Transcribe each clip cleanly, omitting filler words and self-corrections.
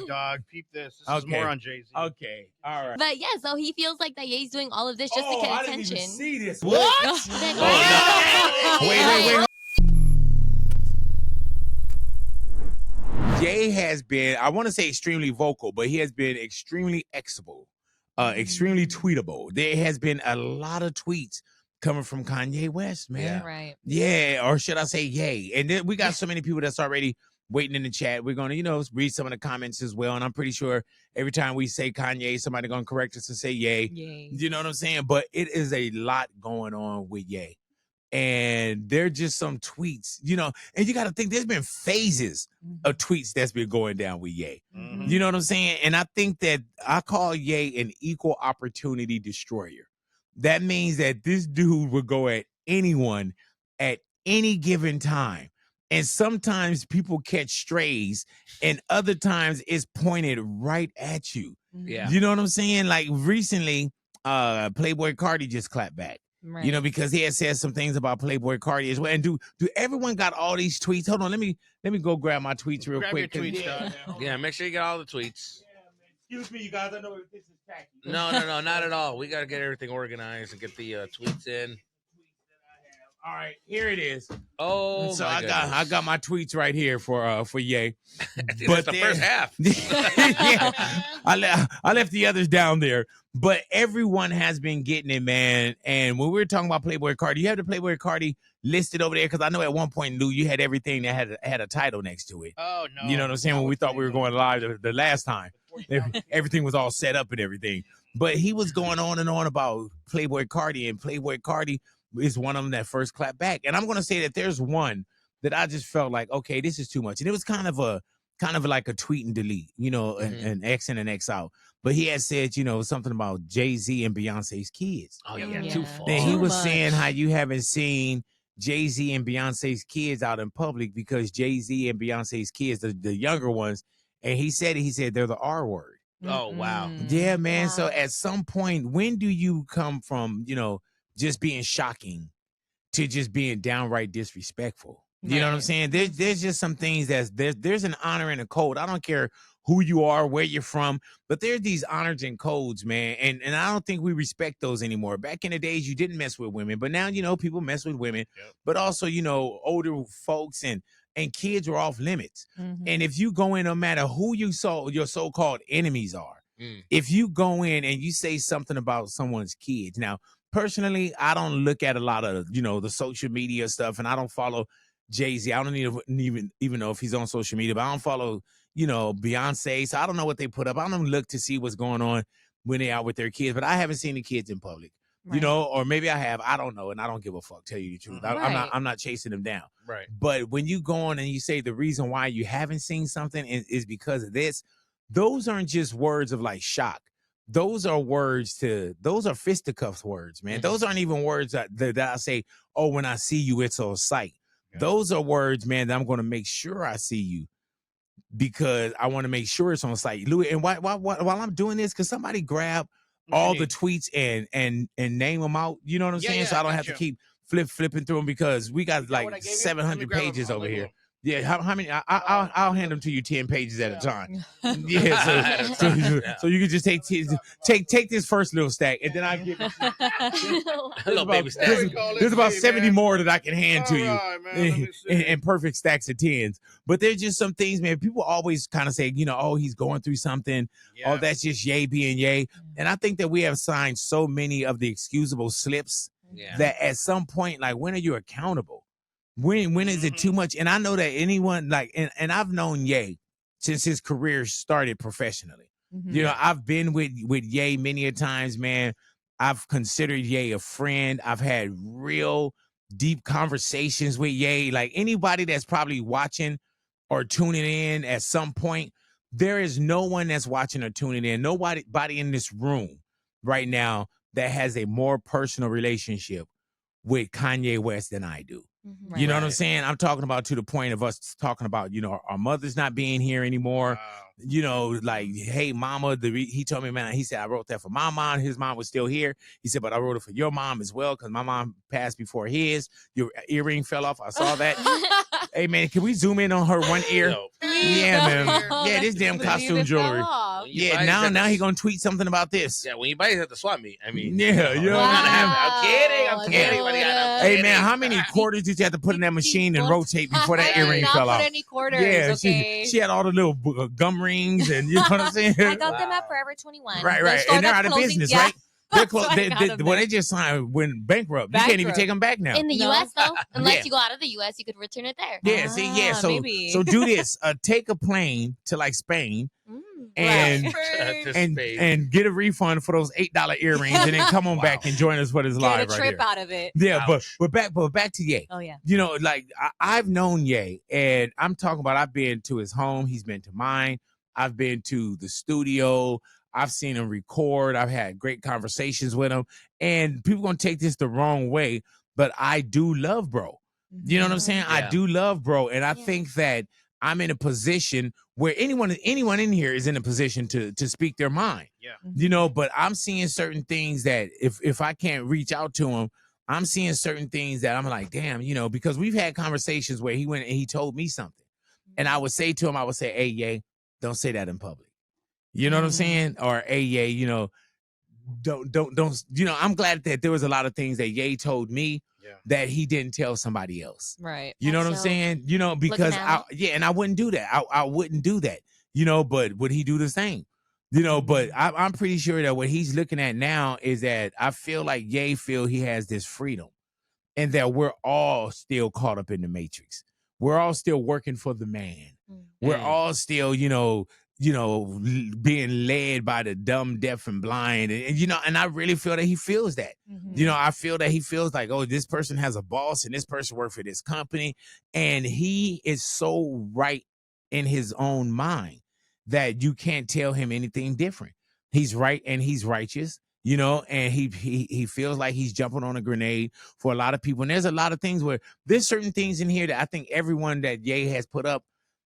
No, dog. Peep this. This is more on Jay-Z. Okay. All right. But yeah, so he feels like that Ye's doing all of this just to get I attention. didn't even see this. What? Wait. Ye has been, I want to say extremely vocal, but he has been extremely exable, extremely tweetable. There has been a lot of tweets coming from Kanye West, man. Yeah. Right. Yeah, or should I say Ye? And then we got so many people that's already waiting in the chat. We're going to, read some of the comments as well. And I'm pretty sure every time we say Kanye, somebody going to correct us and say Ye. You know what I'm saying? But it is a lot going on with Ye. And they're just some tweets, and you got to think there's been phases of tweets that's been going down with Ye. You know what I'm saying? And I think that I call Ye an equal opportunity destroyer. That means that this dude would go at anyone at any given time. And sometimes people catch strays, and other times it's pointed right at you. Yeah. You know what I'm saying? Like recently, Playboi Carti just clapped back. Right. Because he had said some things about Playboi Carti as well. And do everyone got all these tweets? Hold on, let me go grab my tweets real quick. Your tweets, dog. Yeah, make sure you get all the tweets. Excuse me, you guys. I know this is tacky. No, not at all. We got to get everything organized and get the tweets in. All right, here it is. Oh, so my I got my tweets right here for Ye. But the first half. Yeah, I left the others down there. But everyone has been getting it, man. And when we were talking about Playboi Carti, you have the Playboi Carti listed over there because I know at one point, Lou, you had everything that had a title next to it. Oh no! You know what I'm saying? When we thought we were going live the last time, everything was all set up and everything. But he was going on and on about Playboi Carti, and Playboi Carti is one of them that first clapped back. And I'm going to say that there's one that I just felt like, okay, this is too much. And it was kind of like a tweet and delete, an X and an X out. But he had said, something about Jay-Z and Beyonce's kids. Oh, yeah. Too far. Then he was saying how you haven't seen Jay-Z and Beyonce's kids out in public because Jay-Z and Beyonce's kids, the younger ones, and he said they're the R word. Oh, wow. Yeah, man. Wow. So at some point, when do you come from, just being shocking to just being downright disrespectful? You know what I'm saying? There's just some things there's an honor and a code. I don't care who you are, where you're from, but there's these honors and codes, man. And I don't think we respect those anymore. Back in the days, you didn't mess with women, but now, people mess with women, but also, older folks and kids are off limits. And if you go in, no matter who your so-called enemies are, if you go in and you say something about someone's kids, now, personally, I don't look at a lot of, the social media stuff, and I don't follow Jay-Z. I don't even know if he's on social media, but I don't follow, Beyonce. So I don't know what they put up. I don't look to see what's going on when they're out with their kids, but I haven't seen the kids in public, or maybe I have. I don't know, and I don't give a fuck, tell you the truth. I'm not chasing them down. Right. But when you go on and you say the reason why you haven't seen something is because of this, those aren't just words of like shock. Those are fisticuffs words, man. Those aren't even words that I say, oh, when I see you, it's on sight. Yeah. Those are words, man, that I'm going to make sure I see you because I want to make sure it's on sight. Louis, and while I'm doing this, because somebody grab all the tweets and name them out, you know what I'm saying? So I don't have to keep flipping through them because we got like 700 pages over here. Yeah, how many? I'll hand them to you 10 pages at a time. Yeah, so you can just take this first little stack, and then I give there's about 70 more that I can hand to you in perfect stacks of 10s. But there's just some things, man. People always kind of say, oh, he's going through something. Yeah. Oh, that's just Ye being Ye. And I think that we have signed so many of the excusable slips that at some point, like, when are you accountable? When is it too much? And I know that anyone and I've known Ye since his career started professionally. I've been with Ye many a times, man. I've considered Ye a friend. I've had real deep conversations with Ye. Like anybody that's probably watching or tuning in at some point, there is no one that's watching or tuning in. Nobody in this room right now that has a more personal relationship with Kanye West than I do. Mhm. You know what I'm Right. saying? I'm talking about to the point of us talking about, our mother's not being here anymore. Wow. Like, hey, mama, he told me, man, he said, I wrote that for my mom. His mom was still here. He said, but I wrote it for your mom as well because my mom passed before his. Your earring fell off. I saw that. Hey, man, can we zoom in on her one ear? Yo, Yeah, man. Yeah, this damn costume jewelry. when you Yeah, buy it at now the- he gonna tweet something about this. Yeah, when you buy it at the swap meet, I mean, Yeah, you know what I'm saying? I'm kidding. I'm Wow, kidding. dude. I'm Hey, kidding. man, how many quarters did you have to put in that machine and rotate before that I did earring not fell put off? any quarters. Yeah, Okay. she had all the little gum rings, and you know what I'm saying? I got them Wow. at Forever 21. Right, The right, store and they're that's out of closing- business, yeah. right? They're That's why I got them well, there. they just went bankrupt. You can't even Bankrupt. take them back now. In the No. U.S. though, unless Yeah. you go out of the U.S., you could return it there. Yeah, see, yeah. Ah, So, maybe. so do this. Take a plane to like Spain Mm. and Right. and get a refund for those $8 earrings, and then come on Wow. back and join us for this Get live a right trip here. out of it. Yeah, Ouch. but back to Ye. Oh yeah. Like I've known Ye, and I'm talking about I've been to his home, he's been to mine. I've been to the studio. I've seen him record. I've had great conversations with him, and people gonna take this the wrong way, but I do love bro. You know what I'm saying? I Yeah. do love bro, and I Yeah. think that I'm in a position where anyone in here is in a position to speak their mind. Yeah. But I'm seeing certain things that if I can't reach out to him, I'm seeing certain things that I'm like, damn, because we've had conversations where he went and he told me something, and I would say to him, hey, Ye, don't say that in public. You know what I'm saying? Or hey, Ye, don't. I'm glad that there was a lot of things that Ye told me Yeah. that he didn't tell somebody else. Right. You know what I'm That's dope. saying? Because at and I wouldn't do that. I wouldn't do that. But would he do the same? But I'm pretty sure that what he's looking at now is that I feel like Ye feel he has this freedom, and that we're all still caught up in the matrix. We're all still working for the man. We're all still, being led by the dumb, deaf, and blind. And I really feel that he feels that. I feel that he feels like, oh, this person has a boss and this person works for this company. And he is so right in his own mind that you can't tell him anything different. He's right and he's righteous. And he feels like he's jumping on a grenade for a lot of people. And there's a lot of things where there's certain things in here that I think everyone that Ye has put up,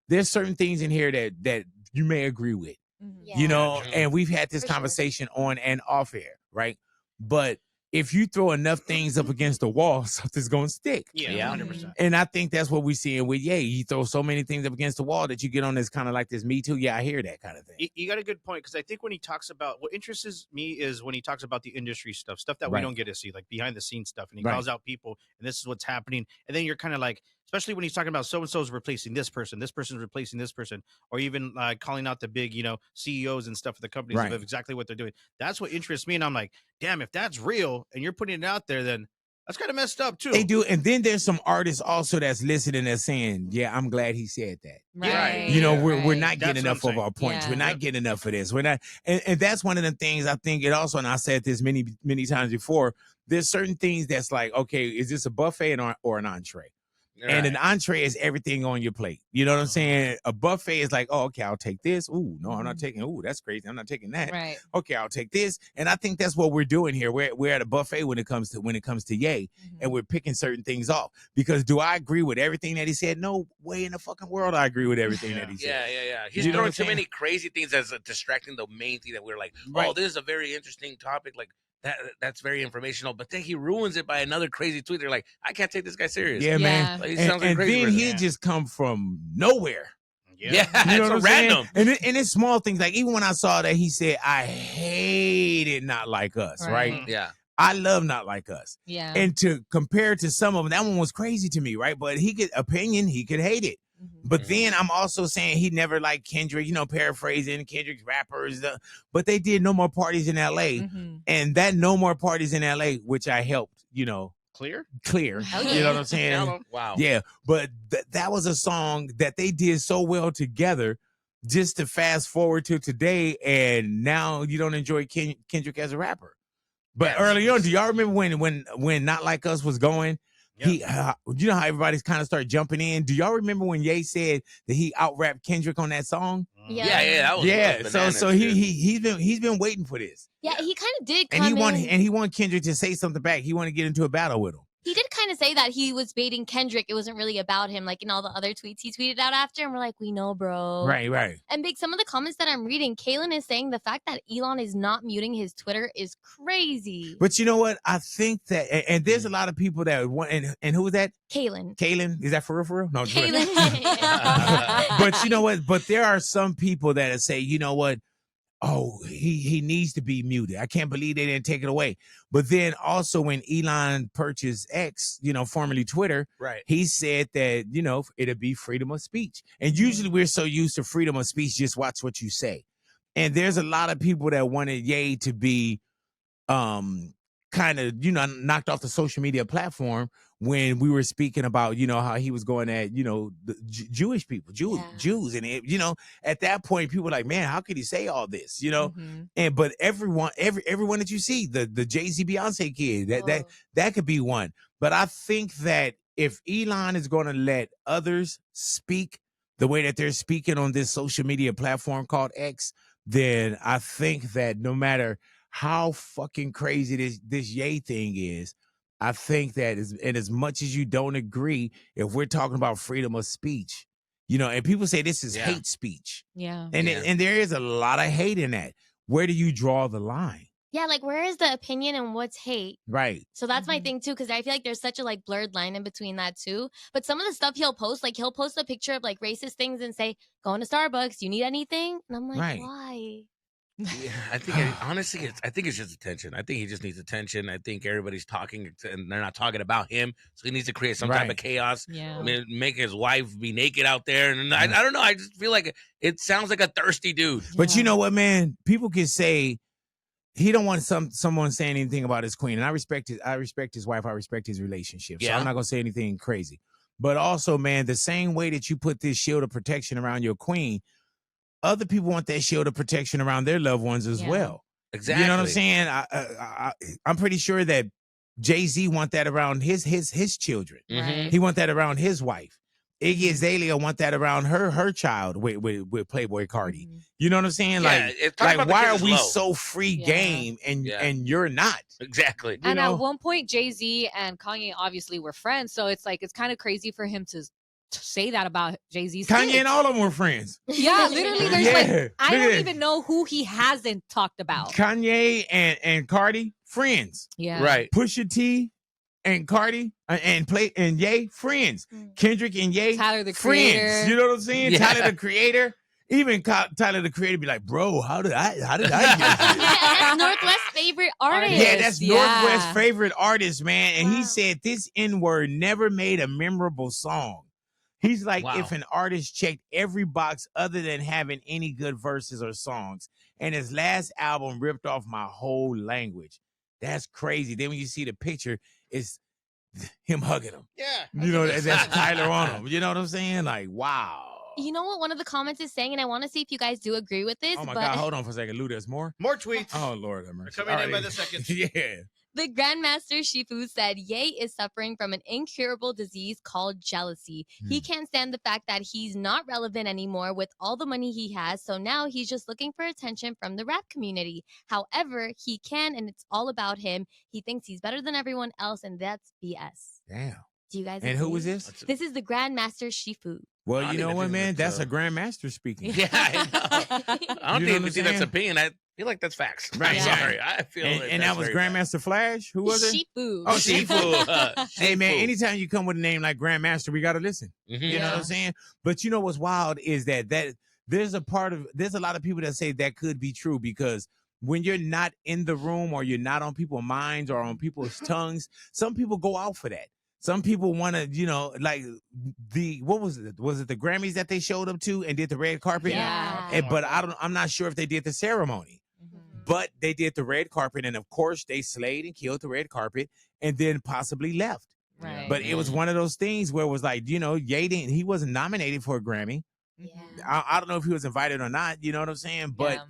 there's certain things in here that you may agree with, Yeah. and we've had this For sure. conversation on and off air, right? But if you throw enough things up against the wall, something's going to stick. Yeah. Yeah. 100%. And I think that's what we're seeing with Ye. You throw so many things up against the wall that you get on this kind of like this Me Too. Yeah, I hear that kind of thing. You got a good point, because I think when he talks about what interests me is when he talks about the industry stuff that Right. we don't get to see, like behind the scenes stuff, and he Right. calls out people, and this is what's happening, and then you're kind of like, especially when he's talking about so and so's replacing this person's replacing this person, or even calling out the big CEOs and stuff of the companies Right. of exactly what they're doing. That's what interests me, and I'm like, damn, if that's real and you're putting it out there, then that's kind of messed up too. They do. And then there's some artists also that's listening that's saying, yeah, I'm glad he said that. Right. We're not That's getting what enough I'm of our points. Yeah. We're not getting enough of this. We're not, and that's one of the things I think it also, and I said this many, many times before, there's certain things that's like, okay, is this a buffet or an entree? And an entree is everything on your plate. You know what I'm saying? A buffet is like, oh, okay, I'll take this. Ooh, no, I'm not taking. Ooh, that's crazy. I'm not taking that. Right. Okay, I'll take this. And I think that's what we're doing here. We're at a buffet when it comes to Ye, and we're picking certain things off. Because do I agree with everything that he said? No way in the fucking world I agree with everything that he said. Yeah. He's You know what throwing I'm too saying? many crazy things as distracting the main thing that we're like, Right. oh, this is a very interesting topic. Like that's very informational. But then he ruins it by another crazy tweet. They're like, I can't take this guy serious. Yeah, man. Like, he And, sounds like a and crazy then person. he'd just come from nowhere. Yeah, You know it's what I'm random. saying? And it's small things. Like even when I saw that he said, I hated Not Like Us, right? Yeah. I love Not Like Us. Yeah. And to compare to some of them, that one was crazy to me, right? But he could he could hate it. But then I'm also saying he never liked Kendrick, paraphrasing Kendrick's rappers. But they did No More Parties in LA. And that No More Parties in LA, which I helped, Clear. Oh, You know what I'm saying? Wow. Yeah. But that was a song that they did so well together. Just to fast forward to today, and now you don't enjoy Kendrick as a rapper. But early on, do y'all remember when Not Like Us was going? Yeah. You know how everybody's kind of start jumping in. Do y'all remember when Ye said that he out-rapped Kendrick on that song? Yeah. That was bananas, So dude. he's been waiting for this, Yeah, he kind of did and come in. he wanted Kendrick to say something back. He wanted to get into a battle with him. kind of say that he was baiting Kendrick. It wasn't really about him, like in all the other tweets he tweeted out after. And we're like, we know, bro. Right. And Big, some of the comments that I'm reading, Kaylin is saying the fact that Elon is not muting his Twitter is crazy. But you know what? I think that, and there's a lot of people that want, and who was that? Kaylin. Kaylin? Is that for real? No, it's Kaylin. But you know what? But there are some people that say, you know what? Oh, he needs to be muted. I can't believe they didn't take it away. But then also when Elon purchased X, formerly Twitter, Right. he said that, it'll be freedom of speech. And usually we're so used to freedom of speech, just watch what you say. And there's a lot of people that wanted Ye to be kind of, knocked off the social media platform when we were speaking about, how he was going at, the Jewish people, Jews. And, at that point, people were like, man, how could he say all this, And but everyone that you see, the Jay-Z Beyonce kid, that could be one. But I think that if Elon is going to let others speak the way that they're speaking on this social media platform called X, then I think that no matter how fucking crazy this Ye thing is, I think that as much as you don't agree, if we're talking about freedom of speech, and people say this is hate speech. Yeah. And there is a lot of hate in that. Where do you draw the line? Yeah, like where is the opinion and what's hate? Right. So that's my thing too, because I feel like there's such a blurred line in between that too. But some of the stuff he'll post a picture of racist things and say, going to Starbucks, do you need anything? And I'm like, why? Yeah, I think honestly, I think it's just attention. I think he just needs attention. I think everybody's talking and they're not talking about him, so he needs to create some type of chaos. Yeah, I mean, make his wife be naked out there, and I don't know. I just feel like it sounds like a thirsty dude. But you know what, man? People can say he don't want someone saying anything about his queen, and I respect his wife. I respect his relationship. So I'm not gonna say anything crazy. But also, man, the same way that you put this shield of protection around your queen, other people want that shield of protection around their loved ones as well. Exactly. You know what I'm saying? I'm pretty sure that Jay-Z want that around his children. Mm-hmm. He want that around his wife. Iggy Azalea want that around her child with Playboi Carti. You know what I'm saying? Why are we so free game and you're not? Exactly. And at one point, Jay-Z and Kanye obviously were friends, so it's kind of crazy for him to say that about Jay-Z's Kanye kids. and all of them were friends. Yeah, literally. There's I don't Look at even know who he hasn't talked about. Kanye and Carti, friends. Yeah. Right. Pusha T and Carti and Ye, friends. Kendrick and Ye, Tyler the friends. Creator. You know what I'm saying? Yeah. Tyler the Creator. Even Tyler the Creator be like, bro, how did I get this? That's Northwest favorite artist. Yeah, that's Northwest favorite artist, man. And he said this N-word never made a memorable song. He's like, if an artist checked every box other than having any good verses or songs, and his last album ripped off my whole language. That's crazy. Then when you see the picture, it's him hugging him. Yeah. That's Tyler on him. You know what I'm saying? Like, wow. You know what one of the comments is saying, and I want to see if you guys do agree with this. Oh my God, hold on for a second. Lou, there's more? More tweets. Oh, Lord have mercy. Coming in by the second. Yeah. The Grandmaster Shifu said Ye is suffering from an incurable disease called jealousy. He can't stand the fact that he's not relevant anymore with all the money he has, so now he's just looking for attention from the rap community. However, he can, and it's all about him. He thinks he's better than everyone else, and that's BS. Damn. Do you guys And agree? who was this? This is the Grandmaster Shifu. Well, you know what, man? That's a grandmaster speaking. Yeah, I know. I don't You know think what that's I'm opinion. I feel like that's facts. Right, I'm yeah. sorry. I feel And that was Grandmaster Flash? Who was it? Shifu. Oh, Shifu. Hey, man, Shifu. anytime you come with a name like Grandmaster, we got to listen. Mhm. You know what I'm saying? But you know what's wild is that there's a lot of people that say that could be true because when you're not in the room or you're not on people's minds or on people's tongues, some people go out for that. Some people want to, like what was it? Was it the Grammys that they showed up to and did the red carpet? Yeah. But I'm not sure if they did the ceremony. But they did the red carpet, and of course they slayed and killed the red carpet, and then possibly left. Right. But it was one of those things where it was like, Ye he wasn't nominated for a Grammy. Yeah. I don't know if he was invited or not. You know what I'm saying? But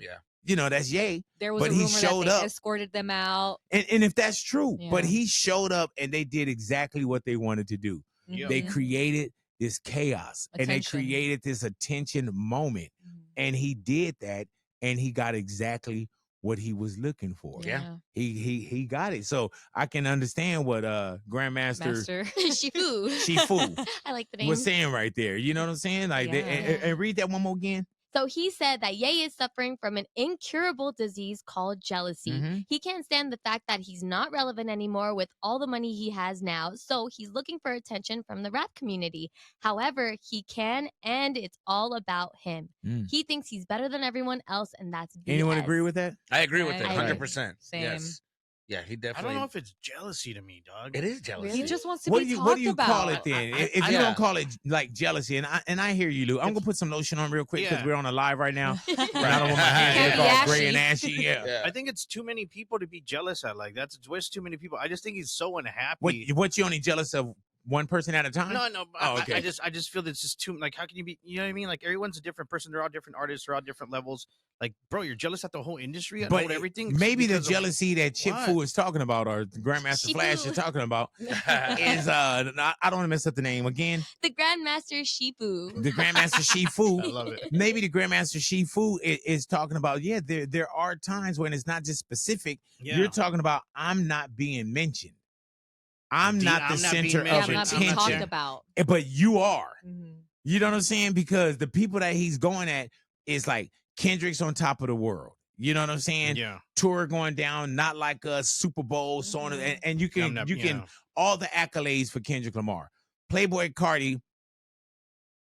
that's Ye. There was But a he rumor showed that they up. escorted them out. And if that's true, but Yeah. he showed up and they did exactly what they wanted to do. Yeah. They created this chaos and they Attention. created this attention moment. And he did that and he got exactly what he was looking for. Yeah. He got it. So I can understand what Grandmaster Master. Shifu. Shifu I like the name. was saying right there. You know what I'm saying? Like, and read that one more again. So he said that Ye is suffering from an incurable disease called jealousy. Mhm. He can't stand the fact that he's not relevant anymore with all the money he has now, so he's looking for attention from the rap community. However, he can, and it's all about him. Mm. He thinks he's better than everyone else, and that's BS. Anyone agree with that? I agree with it, I agree. 100%. Same. Yes. Yeah, he I definitely. don't know if it's jealousy to me, dog. It is jealousy. He just wants to What be do you talked what do you about. call it then? If you yeah. don't call it like jealousy, and I hear you, Lou. I'm gonna put some lotion on real quick because Yeah. we're on a live right now. Right. And I don't want my hands Can't to be get all ashy. gray and ashy. Yeah. Yeah. I think it's too many people to be jealous at. Like that's way too many people. I just think he's so unhappy. What you only jealous of one person at a time? No. Oh, okay. I just feel that it's just too. Like, how can you be? You know what I mean? Like, everyone's a different person. They're all different artists. They're all different levels. Like, bro, you're jealous at the whole industry. At But everything. maybe the because of- jealousy that Chip What? Fu is talking about, or Grandmaster Flash is Shifu. talking about, is I don't want to mess up the name again. The Grandmaster Shifu. The Grandmaster Shifu. I love it. Maybe the Grandmaster Shifu is talking about, yeah, there are times when it's not just specific. Yeah. You're talking about, I'm not being mentioned. I'm Indeed, not the I'm not being center Yeah, of I'm not mentioned. being talked attention. about. But you are. Mhm. You know what I'm saying? Because the people that he's going at is like Kendrick's on top of the world. You know what I'm saying? Yeah. Tour going down, not like a Super Bowl, so on, and you can I'm not- you can yeah. all the accolades for Kendrick Lamar. Playboi Carti,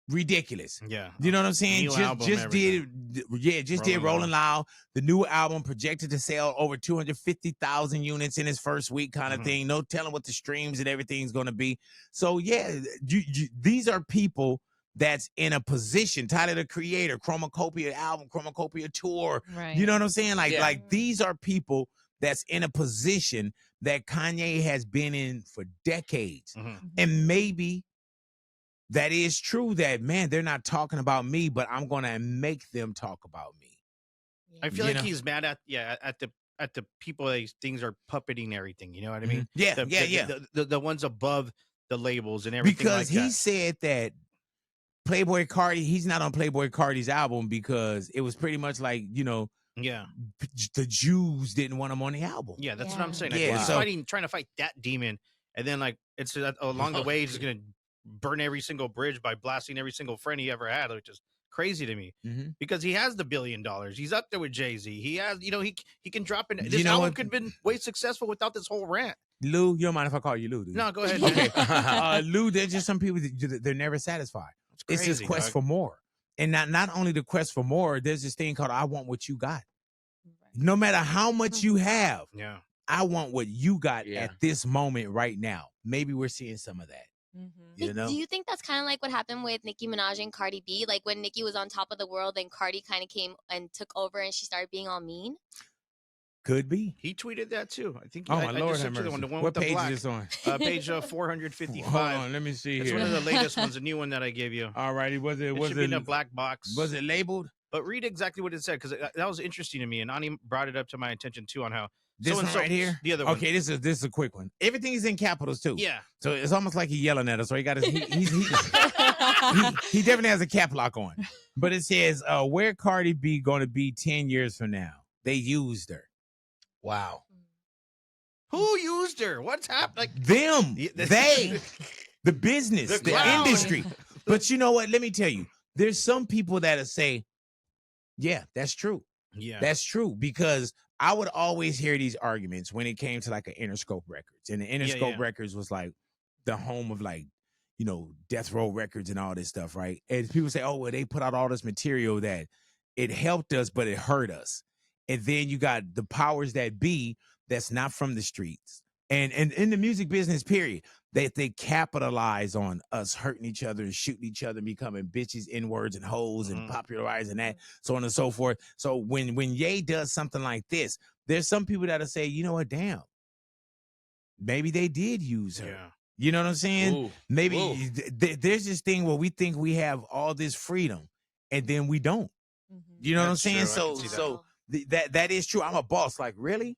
ridiculous. Yeah. You know what I'm saying? New album, Just did Rolling Rolling Loud. The new album projected to sell over 250,000 units in its first week, kind of Mhm. thing. No telling what the streams and everything's going to be. So yeah, these are people that's in a position. Tyler the Creator, Chromacopia album, Chromacopia tour. Right. You know what I'm saying? Yeah. Like these are people that's in a position that Kanye has been in for decades. Mhm. And maybe that is true that, man, they're not talking about me, but I'm going to make them talk about me. I feel You like know? he's mad at the people that things are puppeting everything. You know what I mean? Yeah, The, yeah. The ones above the labels and everything. Because like he that. said that Playboi Carti, he's not on Playboi Carti's album because it was pretty much like, Yeah. the Jews didn't want him on the album. Yeah, that's what I'm Yeah. saying. Like, Yeah, he's so- trying to fight that demon, and then like it's along the way he's just gonna burn every single bridge by blasting every single friend he ever had, which is crazy to me Mhm. because he has the $1 billion. He's up there with Jay-Z. He has, he can drop in. This You know album what? could have been way successful without this whole rant. Lou, you don't mind if I call you Lou? Do you? No, go ahead. Okay. man. Lou, there's just some people that they're never satisfied. It's this crazy, quest dog. for more. And not only the quest for more, there's this thing called I want what you got. No matter how much you have, Yeah. I want what you got Yeah. at this moment right now. Maybe we're seeing some of that. Mhm. You know? Do you think that's kind of like what happened with Nicki Minaj and Cardi B? Like when Nicki was on top of the world, then Cardi kind of came and took over, and she started being all mean. Could be. He tweeted that too. I think. Oh I my Lord, just have sent you the mercy. one What with the page black. is this on? Page Hold 455. on, let me see It's here. one of the latest ones, a new one that I gave you. All righty, was it It should be in a black box. was it labeled? But read exactly what it said because that was interesting to me, and Ani brought it up to my attention too on how This one so-and-so- right here. The other one. Okay, this is a quick one. Everything is in capitals too. Yeah. So it's almost like he's yelling at us. So he got his he definitely has a cap lock on. But it says, where Cardi B gonna be 10 years from now? They used her. Wow. Who used her? What's happened? Like Them, the- they, the business, The the clown. industry. But you know what? Let me tell you, there's some people that'll say, yeah, that's true. Yeah. That's true. Because I would always hear these arguments when it came to like an Interscope Records. And the Interscope yeah. Records was like the home of like, Death Row Records and all this stuff, right? And people say, oh, well, they put out all this material that it helped us, but it hurt us. And then you got the powers that be that's not from the streets. And in the music business, period, they capitalize on us hurting each other and shooting each other and becoming bitches, N-words, and hoes and Mhm. popularizing that, so on and so forth. So when Ye does something like this, there's some people that'll say, you know what, damn, maybe they did use her. Yeah. You know what I'm saying? Ooh. Maybe Ooh. there's this thing where we think we have all this freedom and then we don't. You know what I'm That's saying? true. I So can see that. so that is true. I'm a boss. Like, really?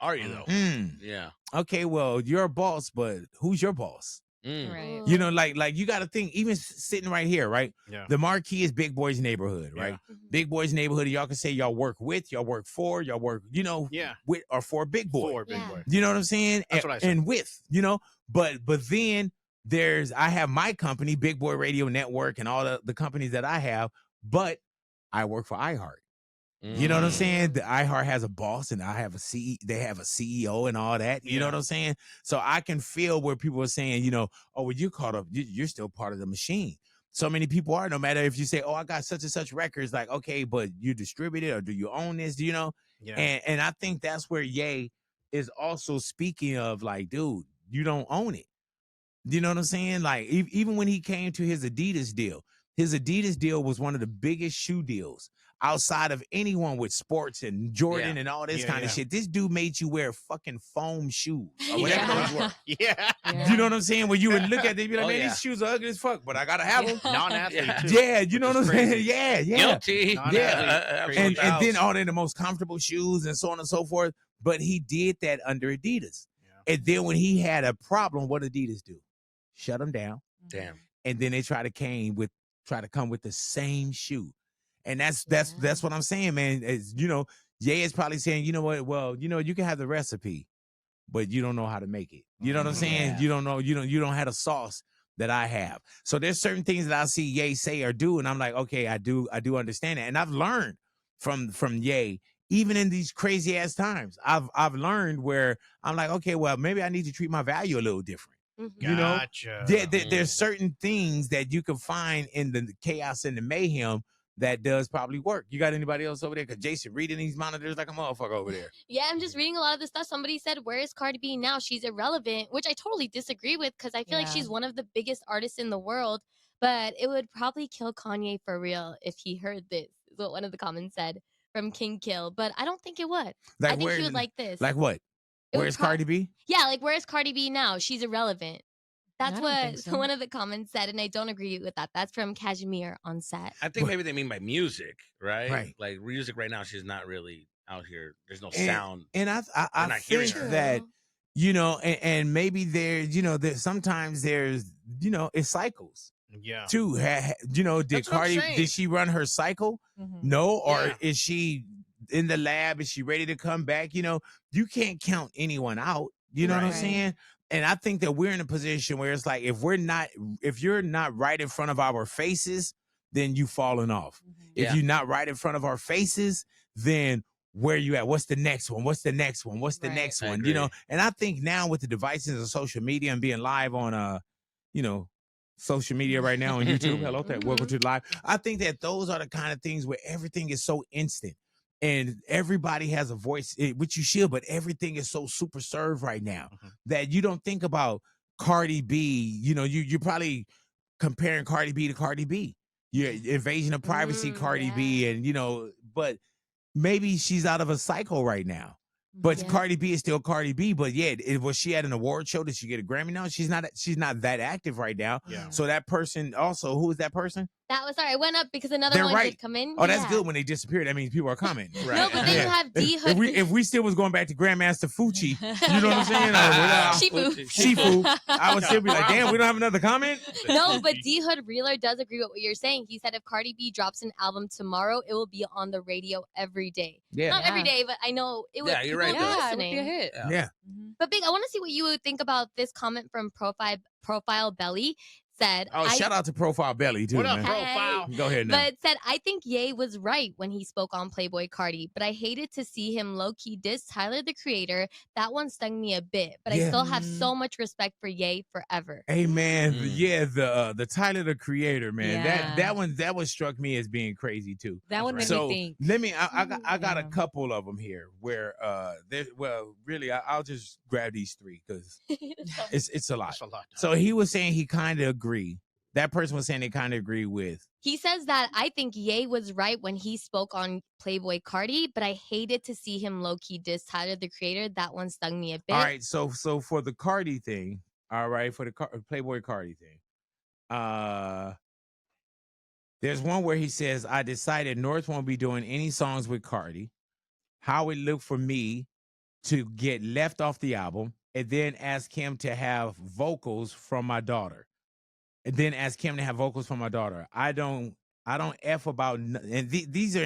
Are you though? Mm. Yeah. Okay, well, you're a boss, but who's your boss? Right. You know, like you got to think, even sitting right here, right? Yeah. The marquee is Big Boy's neighborhood, right? Yeah. Big Boy's neighborhood. Y'all can say y'all work with, y'all work for, y'all work, you know, Yeah. with or for Big Boy. For Big Yeah. Boy. You know what I'm saying? That's what I said. And with, you know, but then I have my company, Big Boy Radio Network, and all the companies that I have, but I work for iHeart. You know what I'm saying? The iHeart has a boss, and I have they have a CEO and all that. You know what I'm saying? So I can feel where people are saying, you know, oh, well, you're caught up. You're still part of the machine. So many people are, no matter if you say, oh, I got such and such records, like, okay, but you distribute it or do you own this? Do you know? Yeah. And I think that's where Ye is also speaking of, like, dude, you don't own it. You know what I'm saying? Like, even when he came to his Adidas deal was one of the biggest shoe deals outside of anyone with sports and Jordan and all this kind of shit. This dude made you wear fucking foam shoes or whatever those were. Yeah. You know what I'm saying? When you would look at them, you'd be like, man, these shoes are ugly as fuck, but I gotta have them. Non-athlete too. Yeah, you know what I'm is saying? crazy. Yeah. Guilty. Yeah. Crazy. And then all in the most comfortable shoes and so on and so forth. But he did that under Adidas. Yeah. And then when he had a problem, what Adidas do? Shut him down. Damn. And then they try to come with the same shoe. And that's what I'm saying, man. Is, you know, Ye is probably saying, you know what? Well, you know, you can have the recipe, but you don't know how to make it. You know what I'm saying? Yeah. You don't know, you don't have a sauce that I have. So there's certain things that I see Ye say or do, and I'm like, okay, I do understand it. And I've learned from Ye, even in these crazy ass times. I've learned where I'm like, okay, well, maybe I need to treat my value a little different. You know, Gotcha. there's certain things that you can find in the chaos and the mayhem that does probably work. You got anybody else over there? Because Jason reading these monitors like a motherfucker over there. Yeah, I'm just reading a lot of this stuff. Somebody said, where is Cardi B now? She's irrelevant, which I totally disagree with because I feel like she's one of the biggest artists in the world. But it would probably kill Kanye for real if he heard this, is what one of the comments said from King Kill. But I don't think it would. Like, I think he would like this. Like what? It would Where's Cardi B? Yeah, like where's Cardi B now? She's irrelevant. That's I don't what think so. one of the comments said, and I don't agree with that. That's from Kashmir on set. I think maybe they mean by music, right? Right. Like music right now, she's not really out here. There's no sound. And I not hearing think her. that, you know, and maybe there's, you know, sometimes there's, you know, it cycles Yeah. too. You know, did That's what I'm Cardi, saying. did she run her cycle? Mhm. No, or Yeah. is she in the lab? Is she ready to come back? You know, you can't count anyone out. You know what I'm Right. saying? And I think that we're in a position where it's like, if you're not right in front of our faces, then you falling off. If Yeah. you're not right in front of our faces, then where you at? What's the next one? What's the next one? What's the Right. next I one? You know, agree. and I think now with the devices of social media and being live on you know, social media right now on YouTube. Hello, welcome to live. I think that those are the kind of things where everything is so instant. And everybody has a voice, which you should, but everything is so super served right now that you don't think about Cardi B. You know, you're probably comparing Cardi B to Cardi B. Your invasion of privacy, Cardi B, and you know, but maybe she's out of a cycle right now. But Yeah. Cardi B is still Cardi B. But yeah, was she at an award show? Did she get a Grammy? No, she's not. She's not that active right now. Yeah. So that person also, who is that person? That was sorry. I went up because another They're one right. did come in. Oh, that's Yeah. good when they disappear. That means people are coming. No, but then Yeah. you have D If Hood. we still was going back to Grandmaster Fucci, you know what I'm saying? Shifu. Shifu, I would still be like, damn, we don't have another comment. No, but D Hood Reeler does agree with what you're saying. He said if Cardi B drops an album tomorrow, it will be on the radio every day. Yeah. Not every day, but I know it would. Yeah, you're right, people would be though. Yeah, it would be a listening. hit. Yeah. Mhm. But Big, I want to see what you would think about this comment from Profile Belly. Said, Oh, shout out to Profile Belly too, What up, man. profile? Go ahead now. But said, I think Ye was right when he spoke on Playboi Carti, but I hated to see him low-key diss Tyler, the Creator. That one stung me a bit, but I Yeah. still have so much respect for Ye forever. Hey man, Mm. yeah, the Tyler the Creator, man. Yeah. That one struck me as being crazy too. That one made So me think. let me. I got a Yeah. couple of them here where well, really, I'll just grab these three because it's a lot. That's a lot. So he was saying he kind of agree. That person was saying they kind of agree with. He says that I think Ye was right when he spoke on Playboi Carti, but I hated to see him low-key diss Tyler, the Creator. That one stung me a bit. All right, so for the Cardi thing, all right, for the Playboi Carti thing, there's one where he says, "I decided North won't be doing any songs with Cardi. How it looked for me to get left off the album. and then ask him to have vocals from my daughter. And then ask him to have vocals from my daughter. I don't F about, and these are,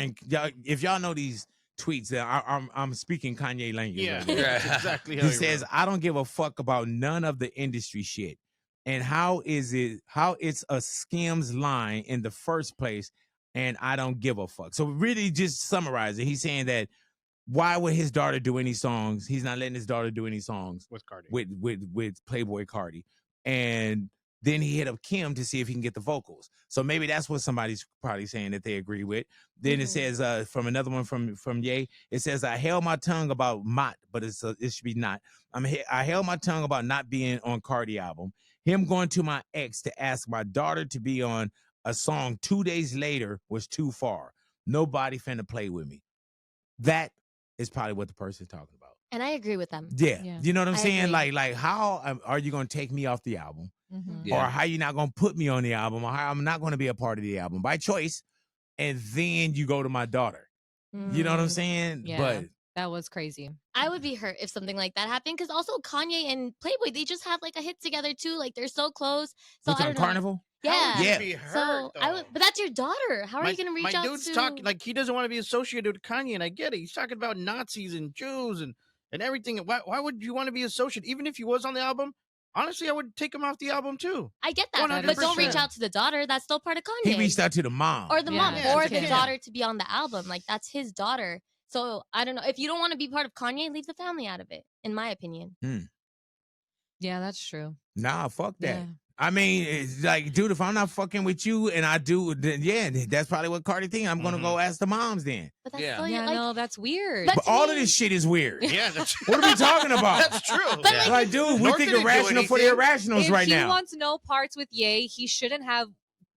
if y'all know these tweets, that I'm speaking Kanye language. Yeah, right now. that's exactly how He he says, wrote. I don't give a fuck about none of the industry shit. And how it's a skims line in the first place, and I don't give a fuck. So really just summarize it. He's saying that why would his daughter do any songs? He's not letting his daughter do any songs with Cardi. with Playboi Carti. And then he hit up Kim to see if he can get the vocals. So maybe that's what somebody's probably saying that they agree with. Then it says from another one from Ye, it says, I held my tongue about Mott, but it should be not. I held my tongue about not being on Cardi album. Him going to my ex to ask my daughter to be on a song 2 days later was too far. Nobody finna play with me. That is probably what the person's talking about. And I agree with them. Yeah. You know what I'm I saying? agree. Like how are you going to take me off the album? Mhm. Or how you not going to put me on the album? Or how I'm not going to be a part of the album by choice. And then you go to my daughter. You know what I'm saying? Yeah. But That was crazy. I would be hurt if something like that happened, because also Kanye and Playboi, they just had like a hit together too. Like they're so close. So what's I on don't know. Carnival? Yeah. How Yeah. would you be hurt, So I would, though? but that's your daughter. How are you going to reach my out dude's to? talking like he doesn't want to be associated with Kanye, and I get it. He's talking about Nazis and Jews and everything. Why would you want to be associated? Even if he was on the album, honestly, I would take him off the album too. I get that, but don't reach 100%. out to the daughter. That's still part of Kanye. He reached out to the mom. Or the mom, Yeah, or it's the him. daughter to be on the album. Like that's his daughter. So I don't know. If you don't want to be part of Kanye, leave the family out of it. In my opinion. Yeah, that's true. Nah, fuck that. Yeah. I mean, it's like, dude, if I'm not fucking with you and I do, then yeah, that's probably what Cardi thinks. I'm gonna go ask the moms then. But that's Yeah. still Yeah, like, no, that's weird. But But to all me- of this shit is weird. Yeah, that's What are we talking about? that's true. But, Yeah. Like, dude, we North think didn't do irrational for the anything. irrationals if right he now. wants no parts with Ye, he shouldn't have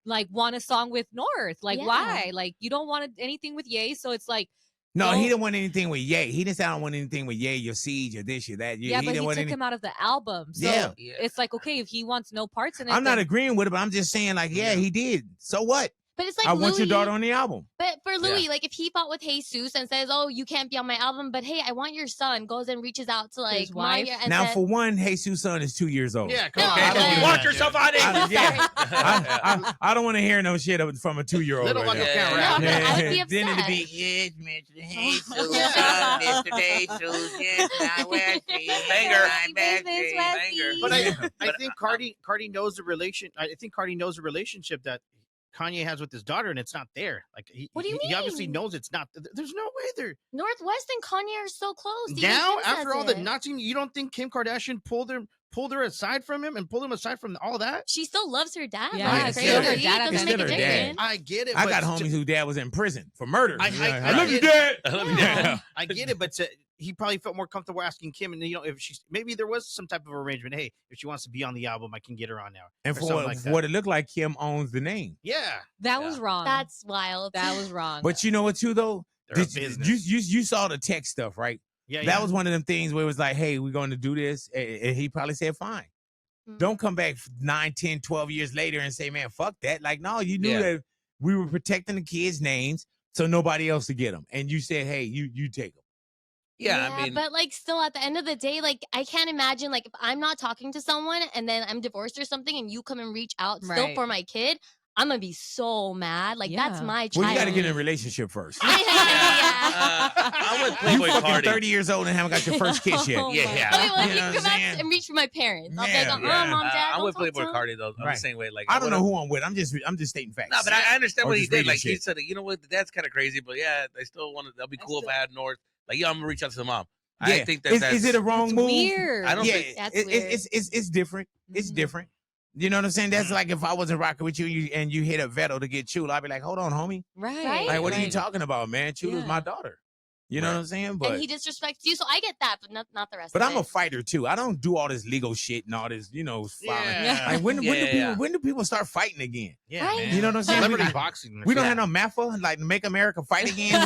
like won a song with North. Like, Yeah. why? Like, you don't want anything with Ye, so it's like, No, Well- he didn't want anything with Ye. He didn't say I don't want anything with Ye, your siege, or this, or that. yeah, but he didn't want took any- him out of the album. So Yeah. it's like, okay, if he wants no parts in it, I'm not then- agreeing with it, but I'm just saying, like, yeah, he did. So what? But it's like I want your Louis- daughter on the album. But for Louis, like if he fought with Jesus and says, "Oh, you can't be on my album," but hey, I want your son, goes and reaches out to like His wife? Maya and Now, says, for one, Jesus' son is 2 years old. Yeah, come No, on. I don't Watch do yourself out I, there. yeah, I don't want to hear no shit from a 2-year-old. Little right like now. a cat No, rap. but I would be Then it'd upset. be, yes, Mr. Jesus, Mr. Jesus, yes, I wear Banger. Banger. But Yeah. I think Cardi knows the relation. I think Cardi knows the relationship that Kanye has with his daughter, and it's not there. Like What do you he obviously mean? knows it's not. There's no way they're Northwest and Kanye are so close. Even now Kim says after all the it. Nazi. You don't think Kim Kardashian pulled her aside from him and pulled him aside from all that? She still loves her dad. Yeah, like, it's crazy. still her It dad at doesn't It's make still a her dad. difference. I get it. I but got to- homies whose dad was in prison for murder. I love you, get- dad. Yeah. I get it, but he probably felt more comfortable asking Kim, and if she's maybe there was some type of arrangement. Hey, if she wants to be on the album, I can get her on now. And or for something like that. what it looked like, Kim owns the name. Yeah, That was wrong. That's wild. that was wrong. But you know what, too, though? they're a Did you, business. you saw the tech stuff, right? yeah, That was one of them things where it was like, hey, we're going to do this. And he probably said, fine. Mhm. Don't come back 9, 10, 12 years later and say, man, fuck that. Like, no, you knew Yeah. that we were protecting the kids' names so nobody else would get them. And you said, hey, you take them. Yeah, I mean, but like still at the end of the day, like I can't imagine like if I'm not talking to someone and then I'm divorced or something and you come and reach out still Right. for my kid, I'm gonna be so mad. Like that's Yeah. my child. Well, you got to get in a relationship first. Yeah. I'm with You Playboi fucking Carti. 30 years old and haven't got your first kiss yet. Oh Yeah, my yeah. Okay, well, You if know you what come I'm out saying? and reach for my parents, I'll be Yeah, like, yeah. mom, dad, I'm don't with talk to Playboi him. Carti though. I'm Right. the same way. Like I don't know would've- who I'm with. I'm just stating facts. No, but I understand Or what he just did. reading Like he shit. said, you know what, that's kind of crazy, but yeah, I still want to. That'd be I cool if still- I had North. Like, yeah, I'm gonna reach out to the mom. Yeah. I think that Is it a wrong It's move? weird. I don't yeah, think- That's it's different. It's Mhm. different. You know what I'm saying? That's Mhm. like if I wasn't rocking with you and you hit a Vetto to get Chula, I'd be like, hold on, homie. Right. Right? Like, what are you right. talking about, man? Chula's Yeah. my daughter. You know Right. what I'm saying? And But he disrespects you, so I get that, but not the rest. but of I'm a it. fighter too. I don't do all this legal shit and all this, filing. Yeah. Like Yeah. when do people start fighting again? Yeah, Right? man. You know what I'm saying? Celebrity We- boxing. We don't have no MAFA, like Make America Fight Again.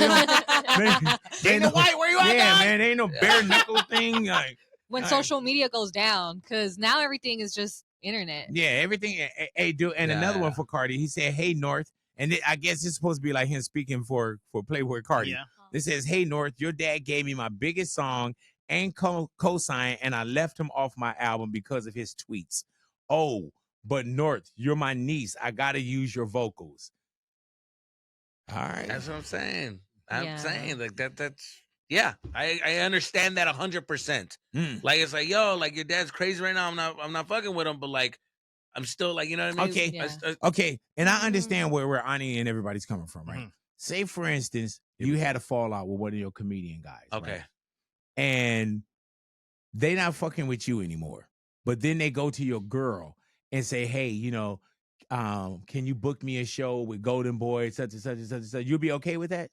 Dana White, where you at, Yeah, dog? man, ain't no bare knuckle thing. Like, When Right. social media goes down, because now everything is just internet. yeah, everything. Hey, dude, and another Yeah. one for Cardi. He said, "Hey North," and I guess it's supposed to be like him speaking for Playboi Carti. Yeah. It says, "Hey North, your dad gave me my biggest song and co-sign, and I left him off my album because of his tweets. Oh, but North, you're my niece. I gotta use your vocals. All right. That's what I'm saying. I'm Yeah. saying like that's yeah. I understand that 100%. Like it's like, yo, like your dad's crazy right now. I'm not fucking with him, but like I'm still like, you know what I mean? Okay. Yeah. Okay. And I understand where Ani and everybody's coming from, right? Mhm. Say, for instance, you had a fallout with one of your comedian guys. Okay. Right? And they not fucking with you anymore. But then they go to your girl and say, hey, you know, can you book me a show with Golden Boy, such and such and such and such? You'll be okay with that?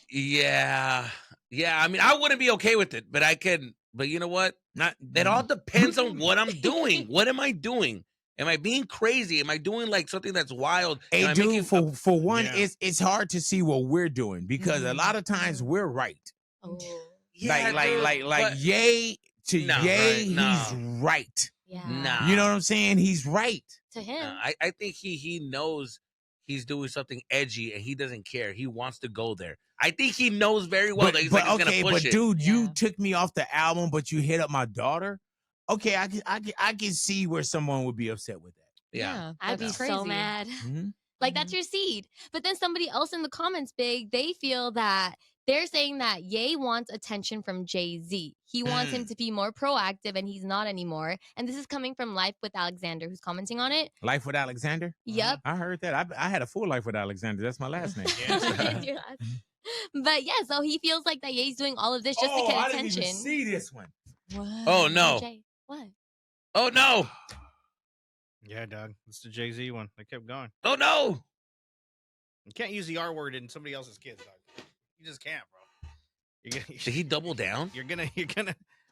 Yeah. Yeah. I mean, I wouldn't be okay with it, but I can. But you know what? Not It all depends on what I'm doing. What am I doing? Am I being crazy? Am I doing like something that's wild? Am Hey, I dude, making for one, Yeah. it's hard to see what we're doing because a lot of times we're right. Oh, Yeah, like but- Ye to No, Ye, right, no. he's right. yeah. Nah. You know what I'm saying? He's right. To him. I think he knows he's doing something edgy and he doesn't care. He wants to go there. I think he knows very well that he's like, he's gonna push it. dude, you Yeah. took me off the album, but you hit up my daughter. Okay, I can see where someone would be upset with that. Yeah. I'd be that's so crazy. mad. Mhm. Like that's your seed. But then somebody else in the comments, Big, they feel that they're saying that Ye wants attention from Jay-Z. He wants him to be more proactive and he's not anymore. And this is coming from Life with Alexander, who's commenting on it. Life with Alexander. Yep. I heard that. I had a full life with Alexander. That's my last name. Your last- But yeah, so he feels like that Ye's doing all of this just to get I attention. didn't even see this one. What? Oh no. Jay, what? Oh no. Yeah, dog. It's the Jay-Z one. They kept going. Oh no. You can't use the R word in somebody else's kids, dog. You just can't, bro. Did he double down? You're gonna.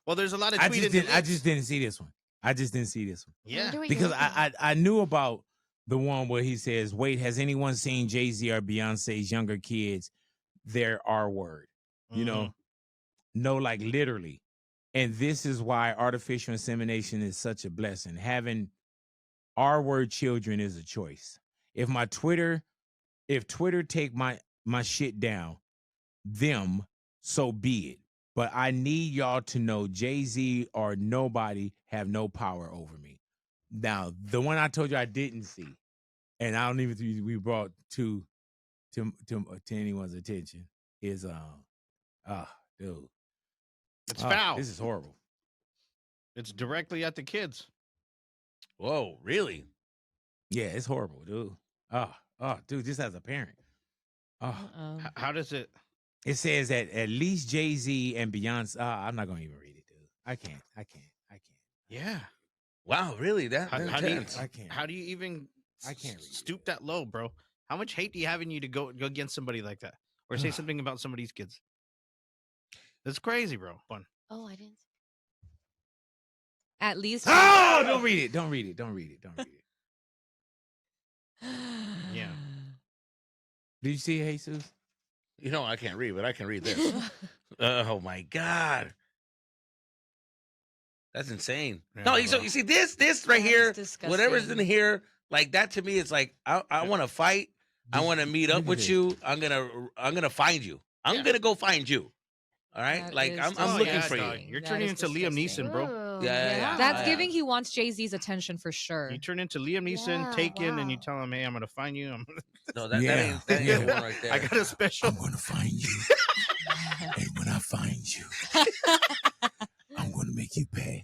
Well, there's a lot of I tweeting. just didn't see this one. I just didn't see this one. I Yeah. wonder what Because you're looking I knew about the one where he says, wait, has anyone seen Jay-Z or Beyonce's younger kids, their R word? You know, no, like literally. And this is why artificial insemination is such a blessing. Having R word children is a choice. If Twitter take my shit down, them, so be it. But I need y'all to know Jay-Z or nobody have no power over me. Now, the one I told you I didn't see, and I don't even think we brought to anyone's attention, is dude. It's foul. This is horrible. It's directly at the kids. Whoa, really? Yeah, it's horrible, dude. Dude, just as a parent. Uh-oh. How does it? It says that at least Jay-Z and Beyonce. I'm not gonna even read it, dude. I can't. Yeah. Wow, really? That's How do you? intense. I can't. How do you even? I can't read stoop that low, bro. How much hate do you have in you to go against somebody like that, or say something about somebody's kids? That's crazy, bro. Fun. Oh, I didn't. At least. Oh, don't read it. Don't read it. Don't read it. Don't read it. Yeah. Did you see it, Jesus? You know, I can't read, but I can read this. Oh my God. That's insane. Yeah, No, bro. you see this right That's here, disgusting. whatever's in here, like that to me, it's like I want to fight. I want to meet up Look at with this. you. I'm gonna find you. I'm Yeah. gonna go find you. All right, That like is I'm Oh, looking yeah, for dog. you. You're That turning is into Liam disgusting. Neeson, bro. Ooh, Yeah. That's Yeah. giving he wants Jay-Z's attention for sure. You turn into Liam Neeson, Yeah, Taken, and you wow. tell him, "Hey, I'm gonna find you. No, that Yeah. ain't that ain't Yeah. the one right there. I got a special." gonna find you. And when I find you, I'm gonna make you pay.